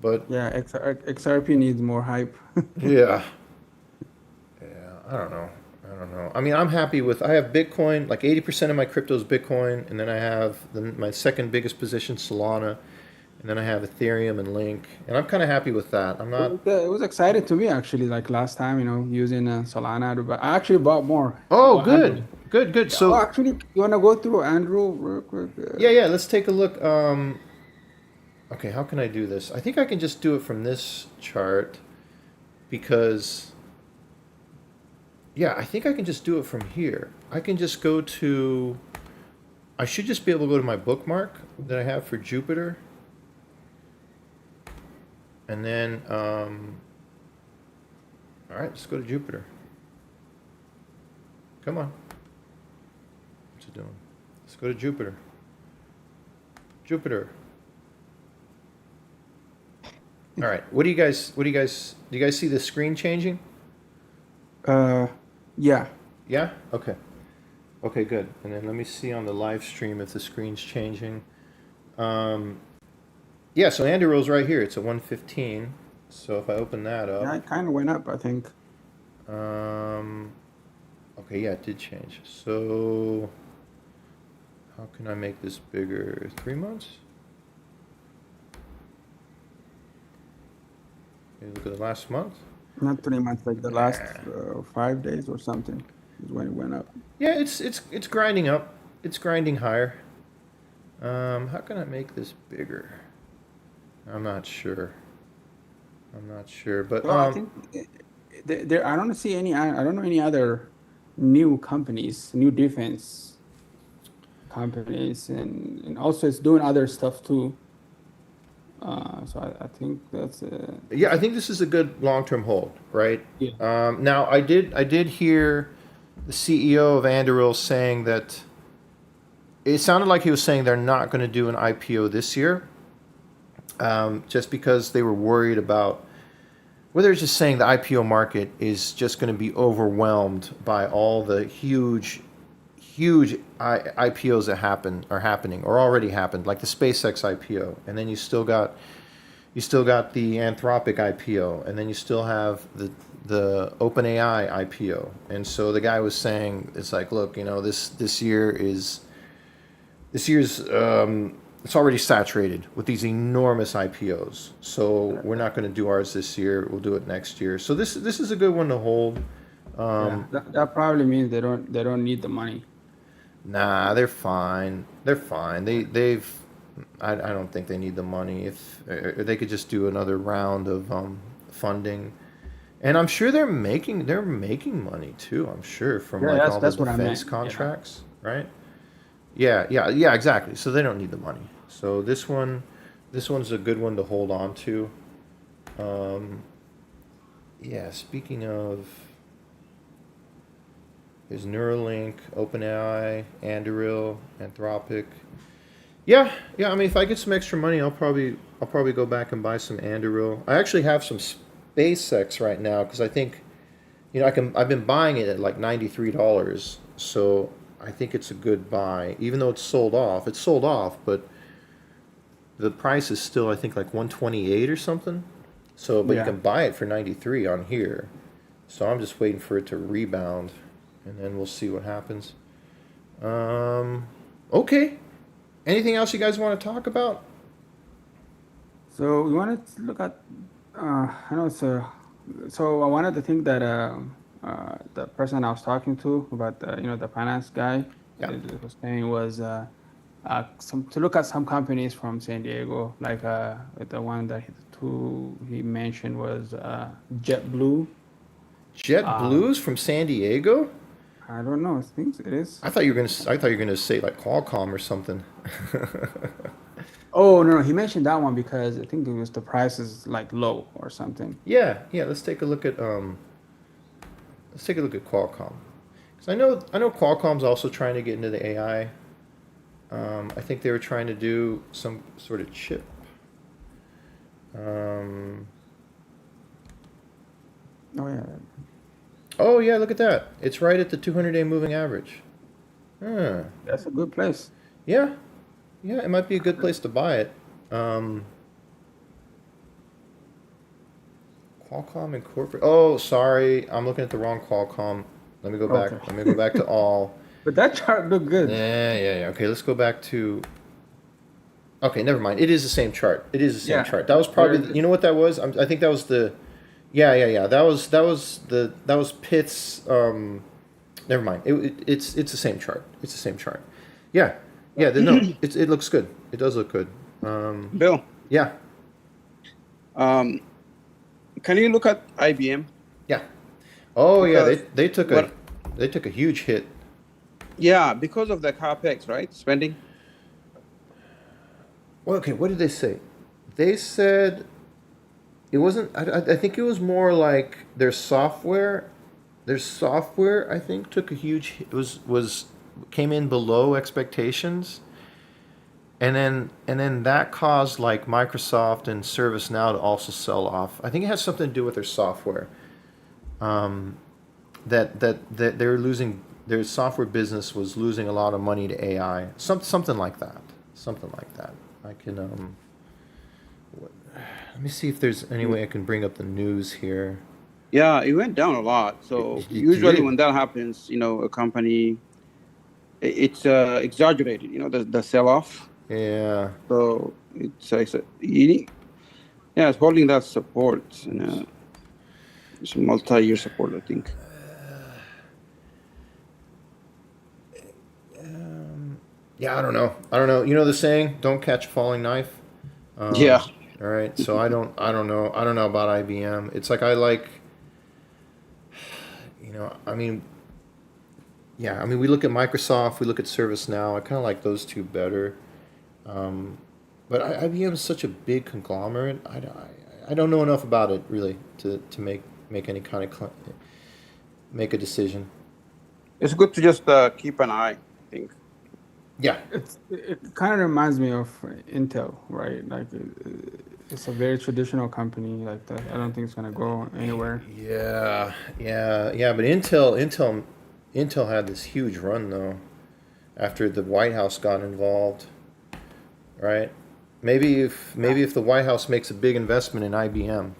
Speaker 1: but
Speaker 2: Yeah, XRP needs more hype.
Speaker 1: yeah, I don't know. I mean, I'm happy with. I have Bitcoin. Like 80% of my crypto is Bitcoin, and then I have my second biggest position, Solana, and then I have Ethereum and Link, and I'm kind of happy with that. I'm not.
Speaker 2: It was exciting to me actually, like last time, using Solana. But I actually bought more.
Speaker 1: Oh,
Speaker 2: Andrew.
Speaker 1: good.
Speaker 2: Oh,
Speaker 1: So
Speaker 2: actually, you wanna go through Andrew real quick?
Speaker 1: yeah. Let's take a look. Okay, how can I do this? I think I can just do it from this chart because. Yeah, I think I can just do it from here. I can just go to. I should just be able to go to my bookmark that I have for Jupiter. And then, all right, let's go to Jupiter. Come on. What's it doing? Let's go to Jupiter. Jupiter. All right. Do you guys see the screen changing?
Speaker 2: Yeah.
Speaker 1: Yeah? Okay. Okay, good. And then let me see on the live stream if the screen's changing. Yeah, so Andy Roll's right here. It's a 115. So if I open that
Speaker 2: Yeah,
Speaker 1: up.
Speaker 2: it kind of went up, I think.
Speaker 1: Okay, yeah, it did change. So how can I make this bigger? 3 months? Okay, look at the last month.
Speaker 2: Not 3 months, like the last 5 days or something is when it went up.
Speaker 1: Yeah, it's grinding up. It's grinding higher. How can I make this bigger? I'm not sure. But
Speaker 2: Well, I think there. I don't see any. I don't know any other new companies, new defense companies, and also it's doing other stuff too. So I think that's
Speaker 1: yeah, I think this is a good long-term hold, right?
Speaker 2: yeah.
Speaker 1: Now I did hear the CEO of Anduril saying that it sounded like he was saying they're not going to do an IPO this year, just because they were worried about. Well, they're just saying the IPO market is just going to be overwhelmed by all the huge IPOs that are happening or already happened, like the SpaceX IPO, and then you still got the Anthropic IPO, and then you still have the OpenAI IPO. And so the guy was saying, it's like, look, this year's it's already saturated with these enormous IPOs. So we're not going to do ours this year. We'll do it next year. So this is a good one to hold.
Speaker 2: Yeah. That probably means they don't need the money.
Speaker 1: Nah, they're fine. They're fine. I don't think they need the money. If they could just do another round of funding, and I'm sure they're making money too. I'm sure from
Speaker 2: Yeah,
Speaker 1: like all the
Speaker 2: that's what I
Speaker 1: defense
Speaker 2: meant. Yeah.
Speaker 1: contracts, right? Yeah, exactly. So they don't need the money. So this one's a good one to hold on to. Yeah. Speaking of. There's Neuralink, OpenAI, Anduril, Anthropic. Yeah. I mean, if I get some extra money, I'll probably go back and buy some Anduril. I actually have some SpaceX right now because I think, I've been buying it at like $93. So I think it's a good buy, even though it's sold off. It's sold off, but the price is still, I think, like 128 or something. So, but you
Speaker 2: Yeah.
Speaker 1: can buy it for 93 on here. So I'm just waiting for it to rebound, and then we'll see what happens. Okay. Anything else you guys want to talk about?
Speaker 2: So we wanted to look at, I know so one of the things that the person I was talking to about the finance guy
Speaker 1: Yeah.
Speaker 2: was saying was some to look at some companies from San Diego, like the one that he mentioned was JetBlue.
Speaker 1: Jet
Speaker 2: Um,
Speaker 1: Blues from San Diego?
Speaker 2: I don't know. I think it is.
Speaker 1: I thought you were gonna. I thought you were gonna say like Qualcomm or something.
Speaker 2: Oh no, he mentioned that one because I think it was the price is like low or something.
Speaker 1: Yeah, yeah. Let's take a look at Qualcomm. Because I know Qualcomm's also trying to get into the AI. I think they were trying to do some sort of chip. Um,
Speaker 2: Oh yeah.
Speaker 1: oh yeah, look at that. It's right at the 200-day moving average. Huh.
Speaker 2: That's a good place.
Speaker 1: Yeah, yeah. It might be a good place to buy it. Um, Qualcomm Incorporated. Oh, sorry, I'm looking at the wrong Qualcomm. Let me go back.
Speaker 2: Okay.
Speaker 1: Let me go back to all.
Speaker 2: But that chart looked good.
Speaker 1: Yeah, yeah, yeah. Okay, let's go back to. Okay, never mind. It is the same chart. It is the same
Speaker 2: Yeah.
Speaker 1: chart. That was probably. You know what that was? I think that was the. Yeah, yeah, yeah. That was Pitt's. Never mind. It's the same chart. It's the same chart. Yeah, yeah. No, it looks good. It does look good.
Speaker 3: Bill,
Speaker 1: Yeah,
Speaker 3: um, can you look at IBM?
Speaker 1: yeah. Oh yeah,
Speaker 3: Because
Speaker 1: they took
Speaker 3: what?
Speaker 1: a huge hit.
Speaker 3: Yeah, because of the capex, right? Spending.
Speaker 1: Well, okay, what did they say? They said it wasn't. I think it was more like their software. Their software, I think, took a huge. Was came in below expectations, and then that caused like Microsoft and ServiceNow to also sell off. I think it has something to do with their software. Um, that they were losing. Their software business was losing a lot of money to AI. Something like that. Something like that. I can let me see if there's any way I can bring up the news here.
Speaker 3: Yeah, it went down a lot. So
Speaker 1: It
Speaker 3: usually when
Speaker 1: did.
Speaker 3: that happens, a company, it's exaggerated. The sell off.
Speaker 1: Yeah.
Speaker 3: So it's holding that support, and it's a multi-year support, I think.
Speaker 1: Yeah, I don't know. I don't know. You know the saying, "Don't catch a falling knife."
Speaker 3: Yeah.
Speaker 1: All right. So I don't know. I don't know about IBM. It's like I like. I mean, yeah. I mean, we look at Microsoft. We look at ServiceNow. I kind of like those two better. Um, but IBM is such a big conglomerate. I don't know enough about it really to make any kind of make a decision.
Speaker 3: It's good to just keep an eye, I think.
Speaker 1: Yeah.
Speaker 2: It kind of reminds me of Intel, right? Like it's a very traditional company like that. I don't think it's gonna go anywhere.
Speaker 1: Yeah, yeah, yeah. But Intel had this huge run though, after the White House got involved, right? Maybe if the White House makes a big investment in IBM,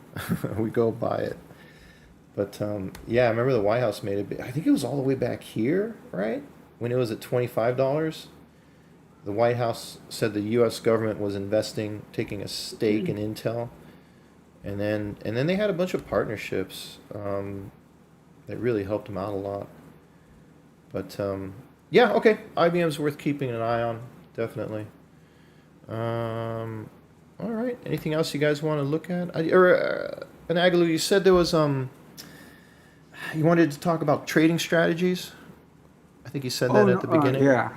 Speaker 1: we go buy it. But yeah, I remember the White House made a big. I think it was all the way back here, right? When it was at $25, the White House said the U.S. government was taking a stake in Intel. And then they had a bunch of partnerships that really helped them out a lot. But yeah, okay, IBM's worth keeping an eye on, definitely. All right, anything else you guys want to look at? Anagalu, you said there was you wanted to talk about trading strategies. I think you said
Speaker 2: Oh
Speaker 1: that
Speaker 2: no,
Speaker 1: at the beginning.
Speaker 2: yeah.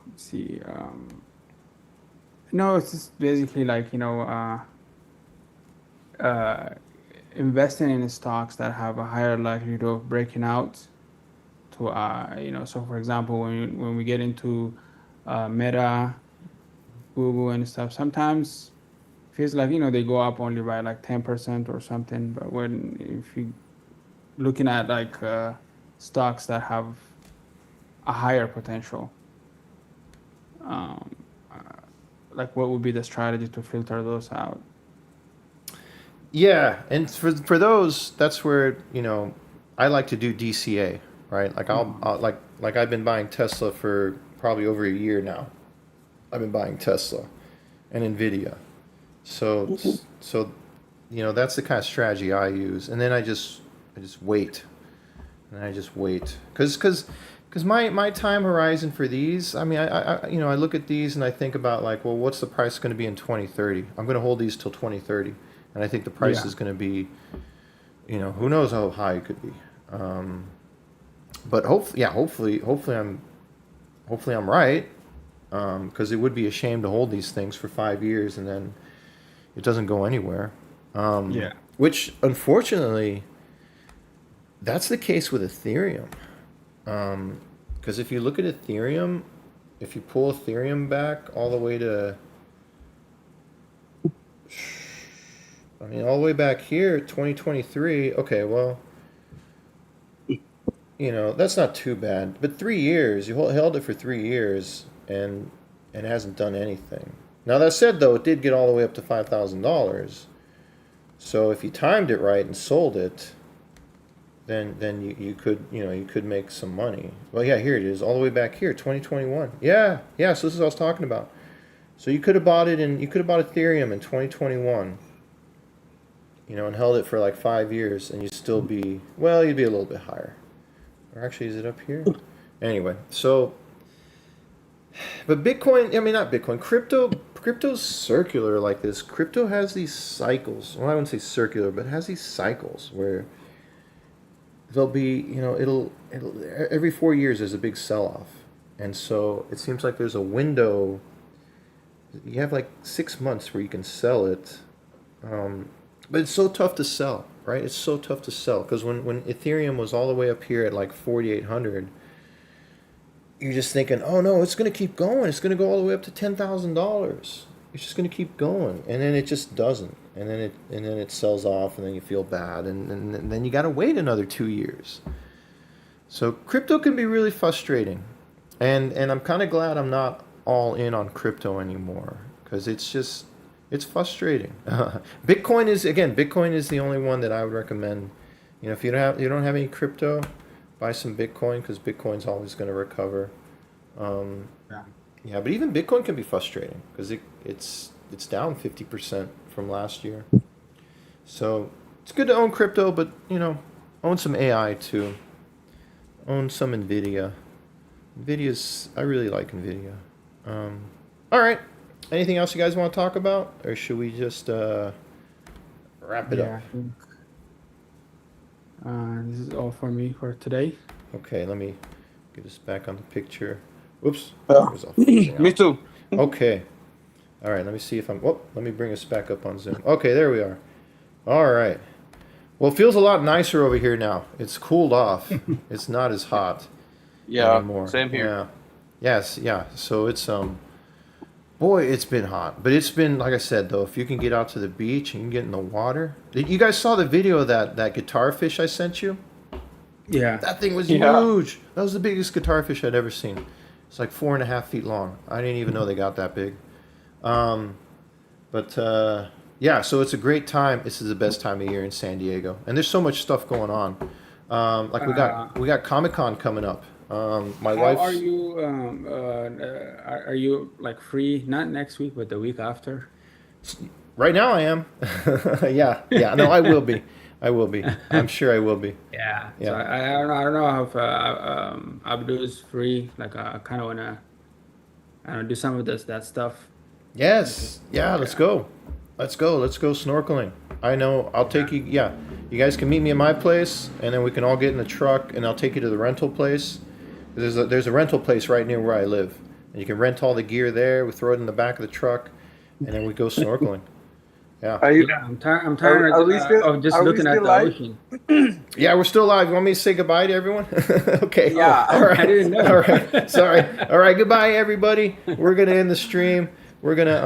Speaker 2: Let's see. No, it's just basically like uh, investing in stocks that have a higher likelihood of breaking out. So for example, when we get into Meta, Google, and stuff, sometimes feels like they go up only by like 10% or something. But if you looking at like stocks that have a higher potential. Um, like what would be the strategy to filter those out?
Speaker 1: Yeah, and for those, that's where I like to do DCA, right? Like I'll like I've been buying Tesla for probably over a year now. I've been buying Tesla and Nvidia, so so that's the kind of strategy I use, and then I just wait, and I just wait because my time horizon for these, I mean, I look at these and I think about like, well, what's the price going to be in 2030? I'm going to hold these till 2030, and I think the price
Speaker 2: Yeah.
Speaker 1: is going to be, who knows how high it could be. But hopefully I'm right, because it would be a shame to hold these things for 5 years and then it doesn't go anywhere.
Speaker 2: Yeah.
Speaker 1: Which unfortunately, that's the case with Ethereum. Because if you look at Ethereum, if you pull Ethereum back all the way to, I mean, all the way back here, 2023. Okay, well, that's not too bad. But 3 years, you held it for 3 years, and hasn't done anything. Now that said, though, it did get all the way up to $5,000. So if you timed it right and sold it, then you could you could make some money. Well, yeah, here it is, all the way back here, 2021. Yeah, yeah. So this is what I was talking about. So you could have bought Ethereum in 2021. And held it for like 5 years, and you'd still be, well, you'd be a little bit higher. Or actually, is it up here? Anyway, so, but Bitcoin, I mean, not Bitcoin, crypto's circular like this. Crypto has these cycles. Well, I wouldn't say circular, but it has these cycles where there'll be, it'll every 4 years there's a big sell-off. And so it seems like there's a window. You have like 6 months where you can sell it. But it's so tough to sell, right? It's so tough to sell because when Ethereum was all the way up here at like 4,800, you're just thinking, oh no, it's going to keep going. It's going to go all the way up to $10,000. It's just going to keep going, and then it just doesn't, and then it sells off, and then you feel bad, and then you got to wait another 2 years. So crypto can be really frustrating, and I'm kind of glad I'm not all in on crypto anymore because it's frustrating. Bitcoin is the only one that I would recommend. If you don't have any crypto, buy some Bitcoin because Bitcoin's always going to recover.
Speaker 2: Yeah.
Speaker 1: Yeah, but even Bitcoin can be frustrating because it's down 50% from last year. So it's good to own crypto, but own some AI too. Own some Nvidia. I really like Nvidia. All right. Anything else you guys want to talk about, or should we just wrap it
Speaker 2: Yeah, I
Speaker 1: up?
Speaker 2: think this is all for me for today.
Speaker 1: Okay, let me get us back on the picture. Whoops.
Speaker 3: Yeah.
Speaker 1: It was all freezing
Speaker 3: Me
Speaker 1: out.
Speaker 3: too.
Speaker 1: Okay. All right, let me see if let me bring us back up on Zoom. Okay, there we are. All right. Well, it feels a lot nicer over here now. It's cooled off. It's not as hot anymore.
Speaker 3: Same here.
Speaker 1: Yeah. Yes, yeah. So it's boy, it's been hot. But it's been, like I said, though, if you can get out to the beach and you can get in the water. You guys saw the video of that guitar fish I sent you?
Speaker 2: Yeah.
Speaker 1: That thing was
Speaker 3: Yeah.
Speaker 1: huge. That was the biggest guitar fish I'd ever seen. It's like 4.5 feet long. I didn't even know they got that big. Yeah, so it's a great time. This is the best time of year in San Diego, and there's so much stuff going on. Like we got Comic-Con coming up. My
Speaker 2: How
Speaker 1: wife's
Speaker 2: are you? Are you like free? Not next week, but the week after.
Speaker 1: right now. I am. Yeah, yeah. No, I will be. I will be. I'm sure I will be.
Speaker 2: Yeah.
Speaker 1: Yeah.
Speaker 2: So I don't know if Abdul is free. Like I kind of wanna do some of that stuff.
Speaker 1: Yes. Yeah. Let's go. Let's go. Let's go snorkeling. I know. I'll take you. Yeah. You guys can meet me at my place, and then we can all get in the truck, and I'll take you to the rental place. There's a rental place right near where I live, and you can rent all the gear there. We throw it in the back of the truck, and then we go snorkeling. Yeah.
Speaker 3: Are you?
Speaker 2: Yeah, I'm tired
Speaker 3: Are we still?
Speaker 2: of just
Speaker 3: Are we
Speaker 2: looking at
Speaker 3: still
Speaker 2: the
Speaker 3: live?
Speaker 2: ocean.
Speaker 1: Yeah, we're still live. You want me to say goodbye to everyone? Okay.
Speaker 3: Yeah.
Speaker 1: All right.
Speaker 2: I didn't know.
Speaker 1: All right. Sorry. All right. Goodbye, everybody. We're gonna end the stream. We're gonna.